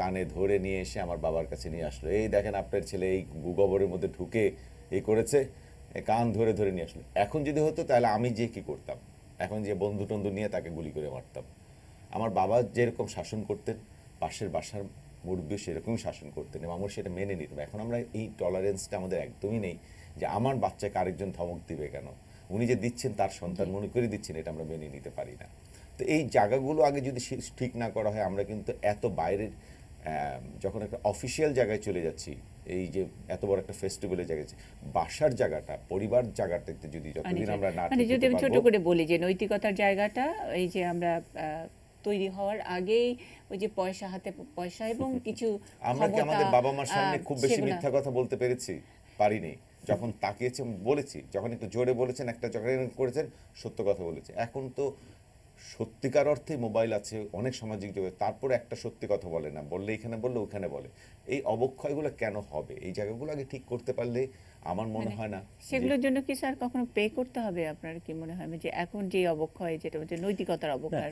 কানে ধরে নিয়ে এসে আমার বাবার কাছে নিয়ে আসলো, এই দেখেন আপনার ছেলে এই গোবরের মধ্যে ঢুকে এই করেছে, কান ধরে ধরে নিয়ে আসলো। এখন যদি হতো তাহলে আমি যে কি করতাম, এখন যে বন্ধু টন্ধু নিয়ে তাকে গুলি করে মারতাম। আমার বাবা যেরকম শাসন করতেন, পাশের বাসার মুরব্বী সেরকমই শাসন করতেন এবং আমরা সেটা মেনে নিতাম। এখন আমরা এই টলারেন্সটা আমাদের একদমই নেই, যে আমার বাচ্চাকে আরেকজন ধমক দিবে কেন, উনি যে দিচ্ছেন তার সন্তান মনে করে দিচ্ছেন, এটা আমরা মেনে নিতে পারি না। তো এই জায়গাগুলো আগে যদি ঠিক না করা হয়, আমরা কিন্তু এত বাইরের, যখন একটা অফিসিয়াল জায়গায় চলে যাচ্ছি, এই যে এত বড় একটা ফেস্টিভ্যালের জায়গায়, বাসার জায়গাটা, পরিবার জায়গাটাতে যদি যতদিন আমরা না, মানে যদি আমি ছোট করে বলি যে নৈতিকতার জায়গাটা, এই যে আমরা তৈরি হওয়ার আগেই ওই যে পয়সা, হাতে পয়সা এবং কিছু আমরা কি আমাদের বাবা মার সামনে খুব বেশি মিথ্যা কথা বলতে পেরেছি? পারিনি। যখন তাকিয়েছে বলেছি, যখন একটু জোরে বলেছেন, একটা যখন করেছেন সত্য কথা বলেছে। এখন তো সত্যিকার অর্থে মোবাইল আছে, অনেক সামাজিক যোগাযোগ, তারপরে একটা সত্যি কথা বলে না, বললে এখানে বললে ওখানে বলে। এই অবক্ষয়গুলো কেন হবে? এই জায়গাগুলো আগে ঠিক করতে পারলে আমার মনে হয় না সেগুলোর জন্য কি স্যার কখনো পে করতে হবে? আপনার কি মনে হয় যে এখন যে অবক্ষয়, যেটা হচ্ছে নৈতিকতার অবক্ষয়,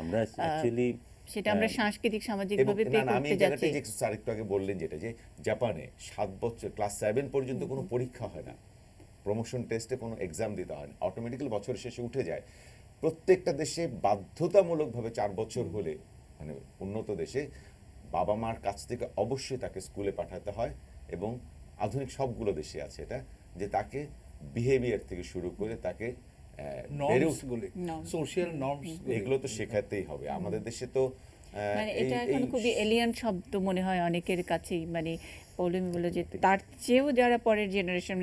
আমরা অ্যাকচুয়ালি সেটা আমরা সাংস্কৃতিক সামাজিকভাবে পে করতে যাচ্ছি। যে স্যার একটু আগে বললেন যেটা, যে জাপানে 7 বছর ক্লাস 7 পর্যন্ত কোনো পরীক্ষা হয় না, প্রমোশন টেস্টে কোনো এক্সাম দিতে হয় না, অটোমেটিক্যালি বছরের শেষে উঠে যায়। প্রত্যেকটা দেশে বাধ্যতামূলকভাবে 4 বছর হলে, মানে উন্নত দেশে বাবা মার কাছ থেকে অবশ্যই তাকে স্কুলে পাঠাতে হয়, এবং আধুনিক সবগুলো দেশে আছে এটা, যে তাকে বিহেভিয়ার থেকে শুরু করে তাকে সোশ্যাল নর্মস এগুলো তো শেখাতেই হবে। আমাদের দেশে তো মানে এটা এখন খুবই এলিয়ান শব্দ মনে হয় অনেকের কাছেই, মানে পৌলমী বলল যে তার চেয়েও যারা পরের জেনারেশন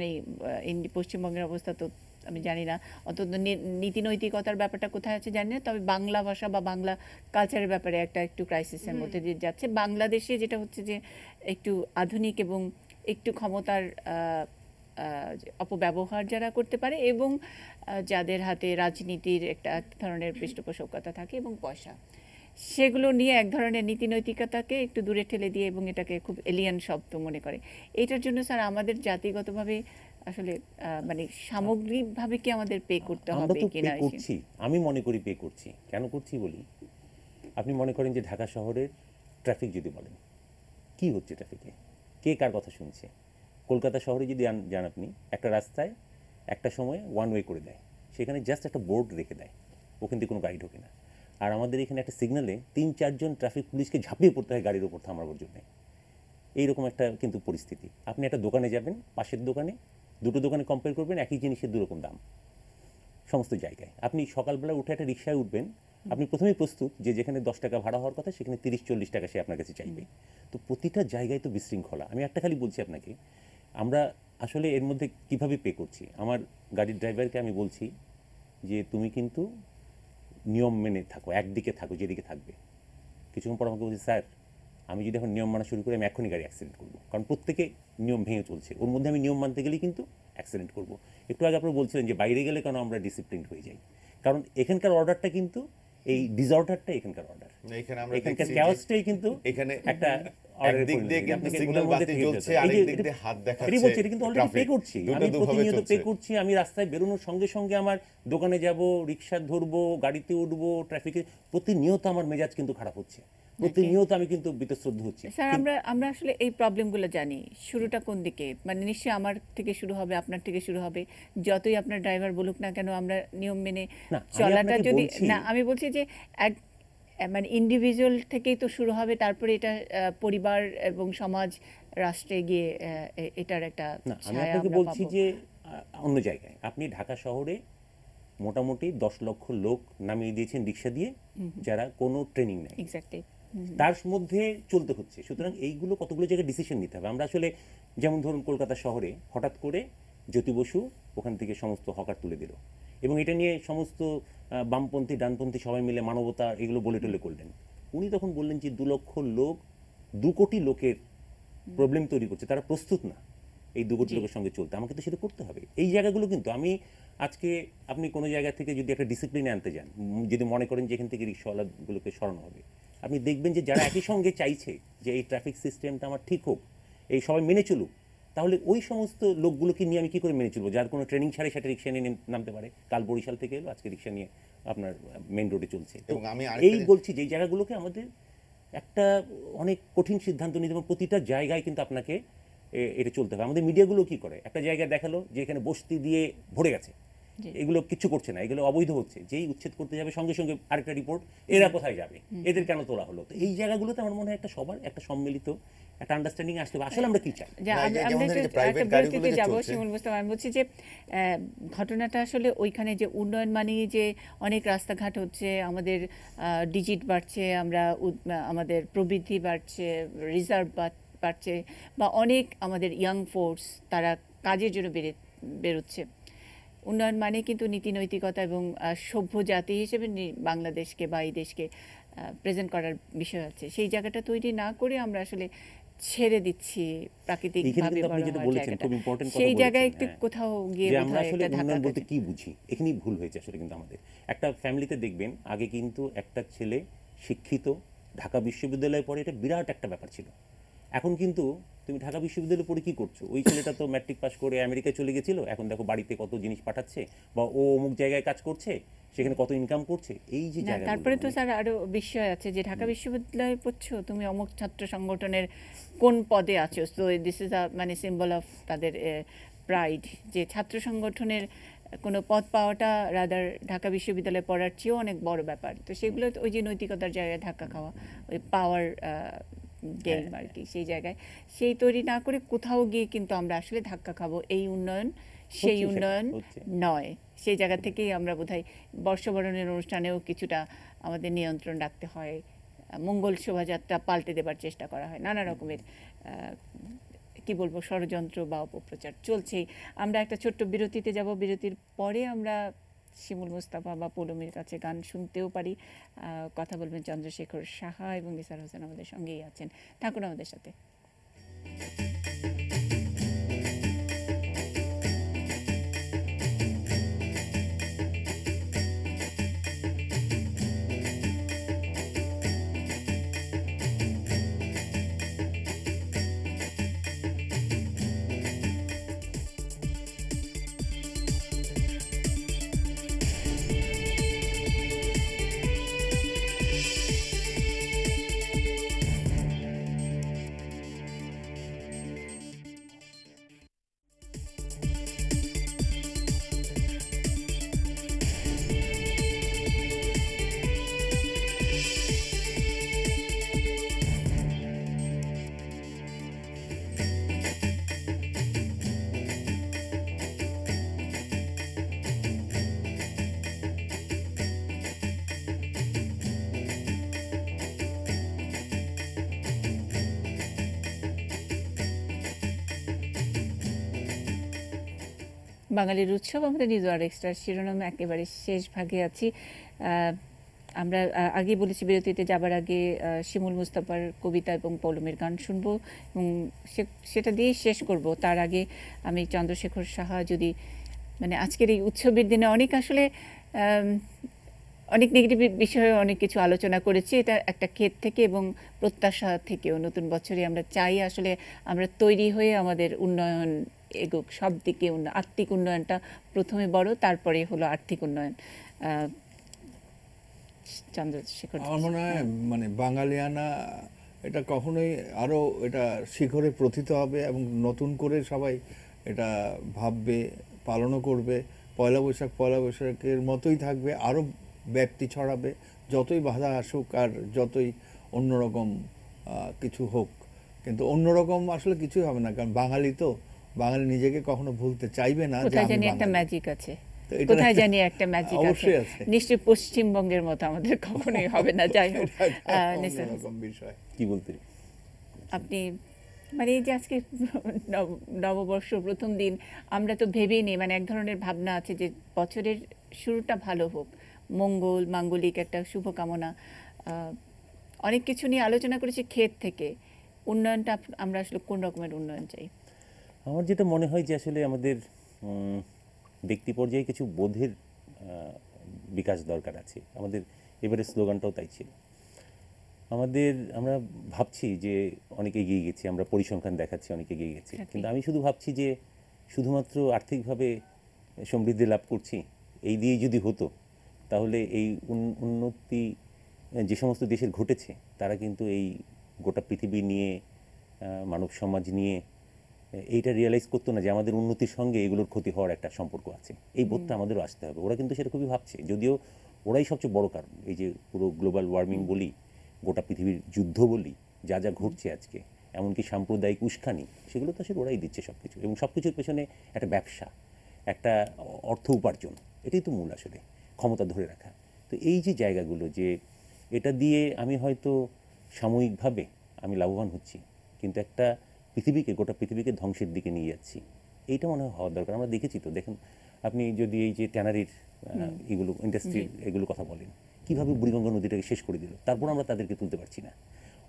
এই পশ্চিমবঙ্গের অবস্থা তো আমি জানি না, অন্তত নীতি নৈতিকতার ব্যাপারটা কোথায় আছে জানি না, তবে বাংলা ভাষা বা বাংলা কালচারের ব্যাপারে একটু ক্রাইসিসের মধ্যে দিয়ে যাচ্ছে। বাংলাদেশে যেটা হচ্ছে যে একটু আধুনিক এবং একটু ক্ষমতার অপব্যবহার যারা করতে পারে এবং যাদের হাতে রাজনীতির একটা এক ধরনের পৃষ্ঠপোষকতা থাকে এবং পয়সা, সেগুলো নিয়ে এক ধরনের নীতি নৈতিকতাকে একটু দূরে ঠেলে দিয়ে এবং এটাকে খুব এলিয়ান শব্দ মনে করে। এটার জন্য স্যার আমাদের জাতিগতভাবে আসলে মানে সামগ্রিকভাবে কি আমাদের পে করতে আমরা হবে তো কিনা? পে করছি, আমি মনে করি পে করছি। কেন করছি বলি, আপনি মনে করেন যে ঢাকা শহরের ট্রাফিক যদি বলেন, কি হচ্ছে ট্রাফিকে, কে কার কথা শুনছে? কলকাতা শহরে যদি যান আপনি, একটা রাস্তায় একটা সময় ওয়ান ওয়ে করে দেয়, সেখানে জাস্ট একটা বোর্ড রেখে দেয়, ওখান থেকে কোনো গাড়ি ঢোকে না। আর আমাদের এখানে একটা সিগন্যালে 3-4 জন ট্রাফিক পুলিশকে ঝাঁপিয়ে পড়তে হয় গাড়ির ওপর থামাবার জন্য। এইরকম একটা কিন্তু পরিস্থিতি। আপনি একটা দোকানে যাবেন, পাশের দোকানে, দুটো দোকানে কম্পেয়ার করবেন, একই জিনিসের দুরকম দাম সমস্ত জায়গায়। আপনি সকালবেলা উঠে একটা রিক্সায় উঠবেন, আপনি প্রথমেই প্রস্তুত যে যেখানে 10 টাকা ভাড়া হওয়ার কথা সেখানে 30-40 টাকা সে আপনার কাছে চাইবে। তো প্রতিটা জায়গায় তো বিশৃঙ্খলা। আমি একটা খালি বলছি আপনাকে, আমরা আসলে এর মধ্যে কিভাবে পে করছি। আমার গাড়ির ড্রাইভারকে আমি বলছি যে তুমি কিন্তু নিয়ম মেনে থাকো, একদিকে থাকো যেদিকে থাকবে। কিছুক্ষণ পর আমাকে বলছি, স্যার আমি যদি এখন নিয়ম মানা শুরু করি আমি এখনই গাড়ি অ্যাক্সিডেন্ট করবো, কারণ প্রত্যেকে নিয়ম ভেঙে চলছে, ওর মধ্যে আমি নিয়ম মানতে গেলেই কিন্তু অ্যাক্সিডেন্ট করবো। একটু আগে আপনারা বলছিলেন যে বাইরে গেলে কেন আমরা ডিসিপ্লিন হয়ে যাই, কারণ এখানকার অর্ডারটা কিন্তু এই ডিসঅর্ডারটা এখানকার অর্ডার, এখানে আমরা এখানকার ক্যাওসটাই কিন্তু এখানে একটা একদিক দিয়ে কিন্তু সিগন্যাল বাতি জ্বলছে, আরেক দিক দিয়ে হাত দেখাচ্ছে। এটা কিন্তু অলরেডি পে করছি, আমি প্রতিনিয়ত পে করছি। আমি রাস্তায় বেরোনোর সঙ্গে সঙ্গে আমার দোকানে যাব, রিক্সা ধরবো, গাড়িতে উঠবো, ট্রাফিকে প্রতিনিয়ত আমার মেজাজ কিন্তু খারাপ হচ্ছে, প্রতিনিয়ত আমি কিন্তু বীতশ্রদ্ধ হচ্ছি। স্যার আমরা আসলে এই প্রবলেমগুলো জানি, শুরুটা কোন দিকে, মানে নিশ্চয়ই আমার থেকে শুরু হবে, আপনার থেকে শুরু হবে। যতই আপনার ড্রাইভার বলুক না কেন, আমরা নিয়ম মেনে চলাটা যদি না, আমি বলছি যে মানে ইন্ডিভিজুয়াল থেকেই তো শুরু হবে, তারপরে এটা পরিবার এবং সমাজ, রাষ্ট্রে গিয়ে এটার একটা আমি আপনাকে বলছি যে অন্য জায়গায় আপনি ঢাকা শহরে মোটামুটি 10 লক্ষ লোক নামিয়ে দিয়েছেন রিক্সা দিয়ে, যারা কোনো ট্রেনিং নেই, এক্স্যাক্টলি তার মধ্যে চলতে হচ্ছে। সুতরাং এইগুলো কতগুলো জায়গায় ডিসিশন নিতে হবে। আমরা আসলে যেমন ধরুন কলকাতা শহরে হঠাৎ করে জ্যোতি বসু ওখান থেকে সমস্ত হকার তুলে দিল, এবং এটা নিয়ে সমস্ত বামপন্থী ডানপন্থী সবাই মিলে মানবতা এগুলো বলে টলে করলেন। উনি তখন বললেন যে 2 লক্ষ লোক 2 কোটি লোকের প্রবলেম তৈরি করছে, তারা প্রস্তুত না এই 2 কোটি লোকের সঙ্গে চলতে, আমাকে তো সেটা করতে হবে। এই জায়গাগুলো কিন্তু আমি আজকে আপনি কোনো জায়গা থেকে যদি একটা ডিসিপ্লিনে আনতে যান, যদি মনে করেন যে এখান থেকে রিক্সাওয়ালাগুলোকে সরানো হবে, আপনি দেখবেন যে যারা একই সঙ্গে চাইছে যে এই ট্রাফিক সিস্টেমটা আমার ঠিক হোক, এই সবাই মেনে চলুক, তাহলে ওই সমস্ত লোকগুলোকে নিয়ে আমি কী করে মেনে চলবো, যার কোনো ট্রেনিং ছাড়াই সেটা রিক্সা নিয়ে নামতে পারে। কাল বরিশাল থেকে এলো, আজকে রিক্সা নিয়ে আপনার মেন রোডে চলছে। এবং আমি এই বলছি যে এই জায়গাগুলোকে আমাদের একটা অনেক কঠিন সিদ্ধান্ত নিতে হবে, প্রতিটা জায়গায় কিন্তু আপনাকে এটা চলতে হবে। আমাদের মিডিয়াগুলো কি করে, একটা জায়গায় দেখালো যে এখানে বস্তি দিয়ে ভরে গেছে, এগুলো কিছু করছে না, এগুলো অবৈধ হচ্ছে, যেই উচ্ছেদ করতে যাবে সঙ্গে সঙ্গে আরেকটা রিপোর্ট, এরা কোথায় যাবে, এদের কেন তোলা হলো। তো এই জায়গাগুলোতে আমার মনে হয় একটা সবার একটা সম্মিলিত একটা আন্ডারস্ট্যান্ডিং আসতে হবে, আসলে আমরা কি চাই। আমি বলছি যে ঘটনাটা আসলে ওইখানে যে উন্নয়ন মানে যে অনেক রাস্তাঘাট হচ্ছে, আমাদের ডিজিট বাড়ছে, আমরা আমাদের প্রবৃদ্ধি বাড়ছে, রিজার্ভ বাড়ছে, বা অনেক আমাদের ইয়াং ফোর্স তারা কাজের জন্য বেরোচ্ছে। উন্নয়ন মানে কিন্তু নীতি নৈতিকতা এবং সভ্য জাতি হিসেবে বাংলাদেশকে বা এই দেশকে প্রেজেন্ট করার বিষয় আছে। সেই জায়গাটা তৈরি না করে আমরা আসলে ছেড়ে দিচ্ছি প্রাকৃতিকভাবে বড় হওয়ার জায়গাটা, সেই জায়গায় একটু কোথাও গিয়ে আমরা আসলে উন্নয়ন বলতে কি বুঝি, এখানেই ভুল হয়েছে আসলে। কিন্তু আমাদের একটা ফ্যামিলিতে দেখবেন আগে কিন্তু একটা ছেলে শিক্ষিত, ঢাকা বিশ্ববিদ্যালয়ে পড়ে, এটা বিরাট একটা ব্যাপার ছিল। এখন কিন্তু তুমি ঢাকা বিশ্ববিদ্যালয়ে পড়ে কি করছো, ওই ছেলেটা তো ম্যাট্রিক পাস করে আমেরিকায় চলে গেছিল, এখন দেখো বাড়িতে কত জিনিস পাঠাচ্ছে, বা ও অমুক জায়গায় কাজ করছে, সেখানে কত ইনকাম করছে। এই যে জায়গা, তারপরে তো স্যার আরো বিষয় আছে যে ঢাকা বিশ্ববিদ্যালয়ে পড়ছো, তুমি অমুক ছাত্র সংগঠনের কোন পদে আছো, তো দিস ইজ মানে সিম্বল অফ তাদের প্রাইড, যে ছাত্র সংগঠনের কোনো পদ পাওয়াটা রাদার ঢাকা বিশ্ববিদ্যালয়ে পড়ার চেয়েও অনেক বড় ব্যাপার। তো সেগুলো ওই যে নৈতিকতার জায়গায় ধাক্কা খাওয়া, ওই পাওয়ার গেম আর কি, সেই জায়গায় সেই তৈরি না করে কোথাও গিয়ে কিন্তু আমরা আসলে ধাক্কা খাবো। এই উন্নয়ন সেই উন্নয়ন নয়, সেই জায়গা থেকেই আমরা বোধহয় বর্ষবরণের অনুষ্ঠানেও কিছুটা আমাদের নিয়ন্ত্রণ রাখতে হয়। মঙ্গল শোভাযাত্রা পাল্টে দেবার চেষ্টা করা হয়, নানা রকমের কি বলবো ষড়যন্ত্র বা অপপ্রচার চলছেই। আমরা একটা ছোট্ট বিরতিতে যাব, বিরতির পরে আমরা শিমুল মুস্তাফা বা পৌলমীর কাছে গান শুনতেও পারি। কথা বলবেন চন্দ্রশেখর সাহা এবং নিসার হোসেন আমাদের সঙ্গেই আছেন, থাকুন আমাদের সাথে। বাঙালির উৎসব আমাদের নিউজ আওয়ার এক্সট্রার শিরোনামে একেবারে শেষ ভাগে আছি। আমরা আগে বলেছি বিরতিতে যাবার আগে শিমুল মুস্তাফার কবিতা এবং পৌলমের গান শুনবো এবং সেটা দিয়েই শেষ করব। তার আগে আমি চন্দ্রশেখর সাহা যদি মানে আজকের এই উৎসবের দিনে অনেক আসলে অনেক নেগেটিভ বিষয়ে অনেক কিছু আলোচনা করেছি, এটা একটা ক্ষেত থেকে এবং প্রত্যাশা থেকেও। নতুন বছরে আমরা চাই আসলে আমরা তৈরি হয়ে আমাদের উন্নয়ন এগুক, সব দিকে আত্মিক উন্নয়নটা প্রথমে বড়, তারপরে হলো আর্থিক উন্নয়ন। চন্দ্রশেখর, আমার মনে হয় মানে বাঙালিয়ানা এটা কখনোই আরও এটা শিখরে প্রথিত হবে এবং নতুন করে সবাই এটা ভাববে, পালনও করবে। পয়লা বৈশাখের মতোই থাকবে, আরও ব্যাপ্তি ছড়াবে যতই বাধা আসুক আর যতই অন্যরকম কিছু হোক। কিন্তু অন্যরকম আসলে কিছুই হবে না, কারণ বাঙালি তো, বাঙালি নিজেকে কখনো ভুলতে চাইবে না। কোথায় জানি একটা ম্যাজিক আছে, কোথায় জানি একটা ম্যাজিক আছে, নিশ্চয়ই পশ্চিমবঙ্গের মতো আমাদের কখনোই হবে না। যাই হোক, বিষয় কি বলতে আপনি মানে এই যে আজকে নববর্ষ প্রথম দিন, আমরা তো ভেবেই নিই, মানে এক ধরনের ভাবনা আছে যে বছরের শুরুটা ভালো হোক, মঙ্গল মাঙ্গলিক একটা শুভকামনা। অনেক কিছু নিয়ে আলোচনা করেছি ক্ষেত থেকে। উন্নয়নটা আমরা আসলে কোন রকমের উন্নয়ন চাই? আমার যেটা মনে হয় যে আসলে আমাদের ব্যক্তি পর্যায়ে কিছু বোধের বিকাশ দরকার আছে। আমাদের এবারে স্লোগানটাও তাই ছিল। আমরা ভাবছি যে অনেক এগিয়ে গেছি, আমরা পরিসংখ্যান দেখাচ্ছি অনেক এগিয়ে গেছি, কিন্তু আমি শুধু ভাবছি যে শুধুমাত্র আর্থিকভাবে সমৃদ্ধি লাভ করছি এই দিয়েই যদি হতো, তাহলে এই উন্নতি যে সমস্ত দেশের ঘটেছে তারা কিন্তু এই গোটা পৃথিবী নিয়ে, মানব সমাজ নিয়ে এইটা রিয়েলাইজ করতো না যে আমাদের উন্নতির সঙ্গে এগুলোর ক্ষতি হওয়ার একটা সম্পর্ক আছে। এই বোধটা আমাদেরও আসতে হবে। ওরা কিন্তু সেটা খুবই ভাবছে, যদিও ওরাই সবচেয়ে বড় কারণ। এই যে পুরো গ্লোবাল ওয়ার্মিং বলি, গোটা পৃথিবীর যুদ্ধ বলি, যা যা ঘটছে আজকে, এমনকি সাম্প্রদায়িক উস্কানি, সেগুলো তো আসলে ওরাই দিচ্ছে সব কিছু। এবং সব কিছুর পেছনে একটা ব্যবসা, একটা অর্থ উপার্জন, এটাই তো মূল আসলে, ক্ষমতা ধরে রাখা। তো এই যে জায়গাগুলো, যে এটা দিয়ে আমি হয়তো সাময়িকভাবে আমি লাভবান হচ্ছি, কিন্তু একটা পৃথিবীকে, গোটা পৃথিবীকে ধ্বংসের দিকে নিয়ে যাচ্ছি, এইটা মনে হয় হওয়ার দরকার। আমরা দেখেছি তো, দেখেন আপনি যদি এই যে ট্যানারির এগুলো ইন্ডাস্ট্রির এগুলো কথা বলেন, কীভাবে বুড়িগঙ্গা নদীটাকে শেষ করে দিল, তারপর আমরা তাদেরকে তুলতে পারছি না।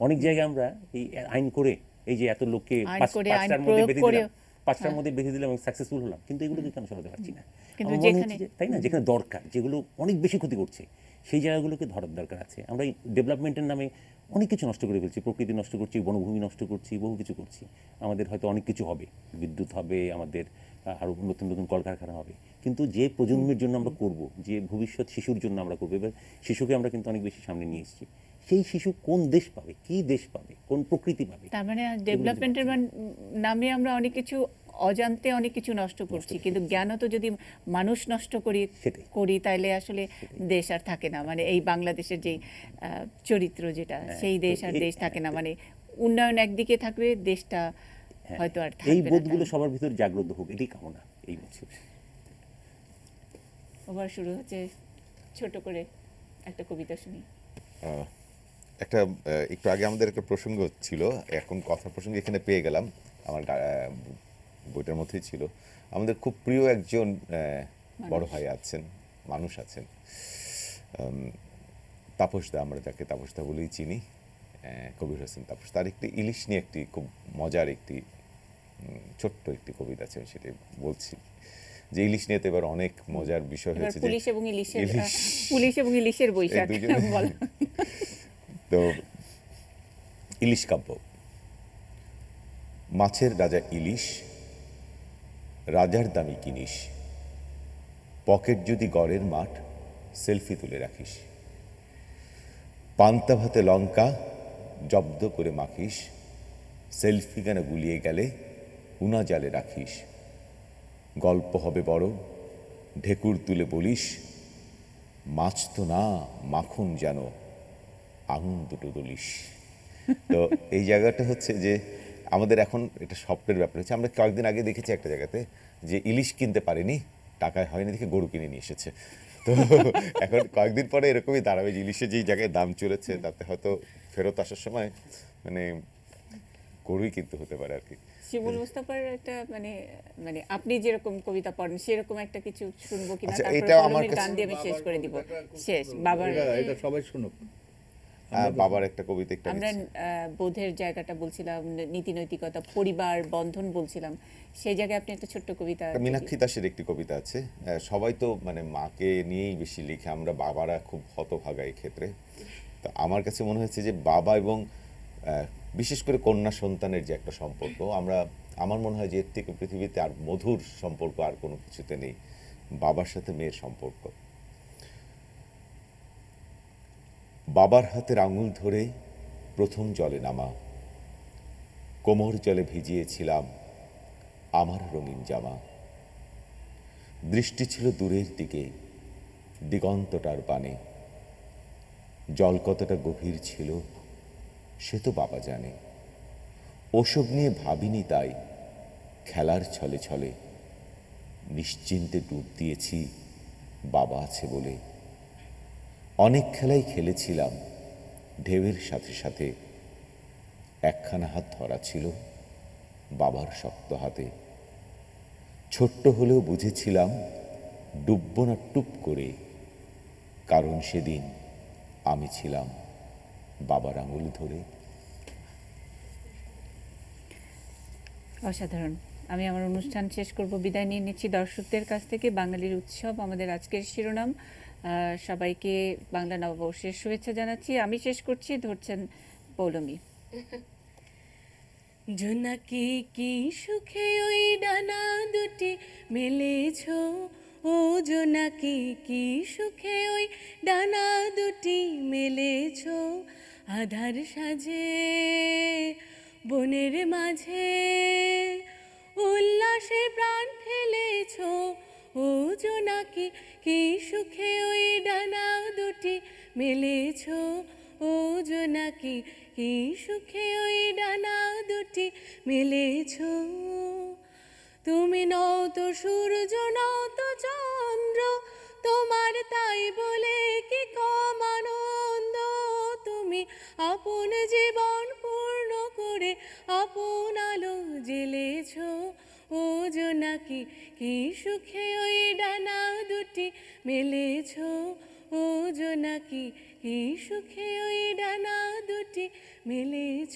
অনেক জায়গায় আমরা এই আইন করে এই যে এত লোককে 5টার মধ্যে বেঁধে দিলাম, 5টার মধ্যে বেঁধে দিলাম এবং সাকসেসফুল হলাম, কিন্তু এগুলোকে কেন সরাতে পারছি না? তাই না, যেখানে দরকার, যেগুলো অনেক বেশি ক্ষতি করছে, সেই জায়গাগুলোকে ধরার দরকার আছে। আমরা এই ডেভেলপমেন্টের নামে অনেক কিছু নষ্ট করে ফেলছি, প্রকৃতি নষ্ট করছি, বনভূমি নষ্ট করছি, বহু কিছু করছি। আমাদের হয়তো অনেক কিছু হবে, বিদ্যুৎ হবে, আমাদের আরও নতুন নতুন কলকারখানা হবে, কিন্তু যে প্রজন্মের জন্য আমরা করব, যে ভবিষ্যৎ শিশুর জন্য আমরা করবো, এবার শিশুকে আমরা কিন্তু অনেক বেশি সামনে নিয়ে এসেছি। সেই শিশু কোন দেশ পাবে, কি দেশ পাবে, কোন প্রকৃতি পাবে? তার মানে ডেভেলপমেন্টের নামে আমরা অনেক কিছু অজান্তে অনেক কিছু নষ্ট করছি, কিন্তু জ্ঞানত যদি মানুষ নষ্ট করি তাইলে আসলে দেশ আর থাকে না। মানে এই বাংলাদেশের যে চরিত্র যেটা, সেই দেশ আর দেশ থাকে না। মানে উন্নয়ন একদিকে থাকবে, দেশটা হয়তো আর থাকবে না। এই বোধগুলো সবার ভিতর জাগ্রত হোক, এটাই কামনা এই বছর। ওভার শুরু হচ্ছে, ছোট করে একটা কবিতা শুনি। একটা একটু আগে আমাদের একটা প্রসঙ্গ ছিল, এখন কথা প্রসঙ্গ এখানে পেয়ে গেলাম, আমার বইটার মধ্যেই ছিল। আমাদের খুব প্রিয় একজন বড় ভাই আছেন, মানুষ আছেন, তাপসদা, আমরা যাকে তাপসদা বলেই চিনি, কবির হোসেন তাপস। তার একটি ইলিশ নিয়ে একটি খুব মজার একটি ছোট্ট একটি কবিতা আছে, আমি সেটাই বলছি। যে ইলিশ নিয়ে তো এবার অনেক মজার বিষয় হয়েছে, পুলিশ এবং ইলিশের বৈশাখ বলা। তো ইলিশ কাব্য। মাছের রাজা ইলিশ, রাজার দামি কিনিস, পকেট যদি গড়ের মাঠ, সেলফি তুলে রাখিস, পান্তা ভাতে লঙ্কা জব্দ করে মাখিস, সেলফি গানা গুলিয়ে গেলে উনা জালে রাখিস, গল্প হবে বড়, ঢেকুর তুলে বলিস, মাছ তো না মাখন যেন, আঙুন দুটো দলিস। তো এই জায়গাটা হচ্ছে যে আমাদের এখন এটা স্বপ্নের ব্যাপার হচ্ছে। আমরা কয়েকদিন আগে দেখেছি একটা জায়গাতে যে ইলিশ কিনতে পারেনি, টাকায় হয়নি দেখে গরু কিনে নিয়ে এসেছে। তো এখন কয়েকদিন পরে এরকমই দাঁড়াবে যে ইলিশের যেই জায়গায় দাম চলেছে তাতে হয়তো ফেরত আসার সময় মানে গরুই কিনতে হতে পারে আর কি। শিমুল মুস্তাফার একটা মানে আপনি যেরকম কবিতা পড়েন সেরকম একটা কিছু শুনবো কিনা, আচ্ছা, তারপরে এটা আমার কলমের গান দিয়ে আমি শেষ করে দিব। শেষ বাবার, এটা সবাই শুনুক। বাবার একটা কবিতা একটা আমরা বোধের জায়গাটা বলছিলাম, নীতি নৈতিকতা, পরিবার বন্ধন বলছিলাম, সেই জায়গায় আপনি একটা ছোট্ট কবিতা। মীনাক্ষী দাসের একটি কবিতা আছে। সবাই তো মানে মাকে নিয়েই বেশি লিখে, আমরা বাবারা খুব হতভাগা এই ক্ষেত্রে। তো আমার কাছে মনে হয়েছে যে বাবা এবং বিশেষ করে কন্যা সন্তানের যে একটা সম্পর্ক, আমার মনে হয় যে এর থেকে পৃথিবীতে আর মধুর সম্পর্ক আর কোনো কিছুতে নেই, বাবার সাথে মেয়ের সম্পর্ক। বাবার হাতের আঙুল ধরে প্রথম জলে নামা, কোমর জলে ভিজিয়েছিলাম আমার রঙিন জামা, দৃষ্টি ছিল দূরের দিকে দিগন্তটার পানে, জল কতটা গভীর ছিল সে তো বাবা জানে, ওসব নিয়ে ভাবিনি তাই খেলার ছলে ছলে, নিশ্চিন্তে ডুব দিয়েছি বাবা আছে বলে, অনেক খেলাই খেলেছিলাম ঢেউয়ের সাথে সাথে, একখানা হাত ধরা ছিল বাবার শক্ত হাতে, ছোট্ট হলেও বুঝেছিলাম ডুবব না টুপ করে, কারণ সেদিন আমি ছিলাম বাবার আঙুল ধরে। অসাধারণ। আমি আমার অনুষ্ঠান শেষ করব, বিদায় নিয়ে নিচ্ছি দর্শকদের কাছ থেকে। বাঙালির উৎসব আমাদের আজকের শিরোনাম। সবাইকে বাংলা নববর্ষের শুভেচ্ছা জানাচ্ছি। আমি শেষ করছি, ধরছেন পৌলমী। জোনাকি কি সুখে ওই ডানা দুটি মেলেছ, ও জোনাকি কি সুখে ওই ডানা দুটি মেলেছ, আধার সাজে বনের মাঝে উল্লাসে প্রাণ ফেলেছ, ও জোনাকি কি সুখে ওই ডানা দুটি মেলেছ, ও জোনাকি কি সুখে ওই ডানা দুটি মেলেছ। তুমি নও তো সূর্য, নও তো চন্দ্র, তোমার তাই বলে কি কম আনন্দ, তুমি আপন জীবন পূর্ণ করে আপন আলো জ্বেলেছ, ও জোনাকি কি সুখে ওই ডানা দুটি মেলেছ, ও জোনাকি কি সুখে ওই ডানা দুটি মেলেছ।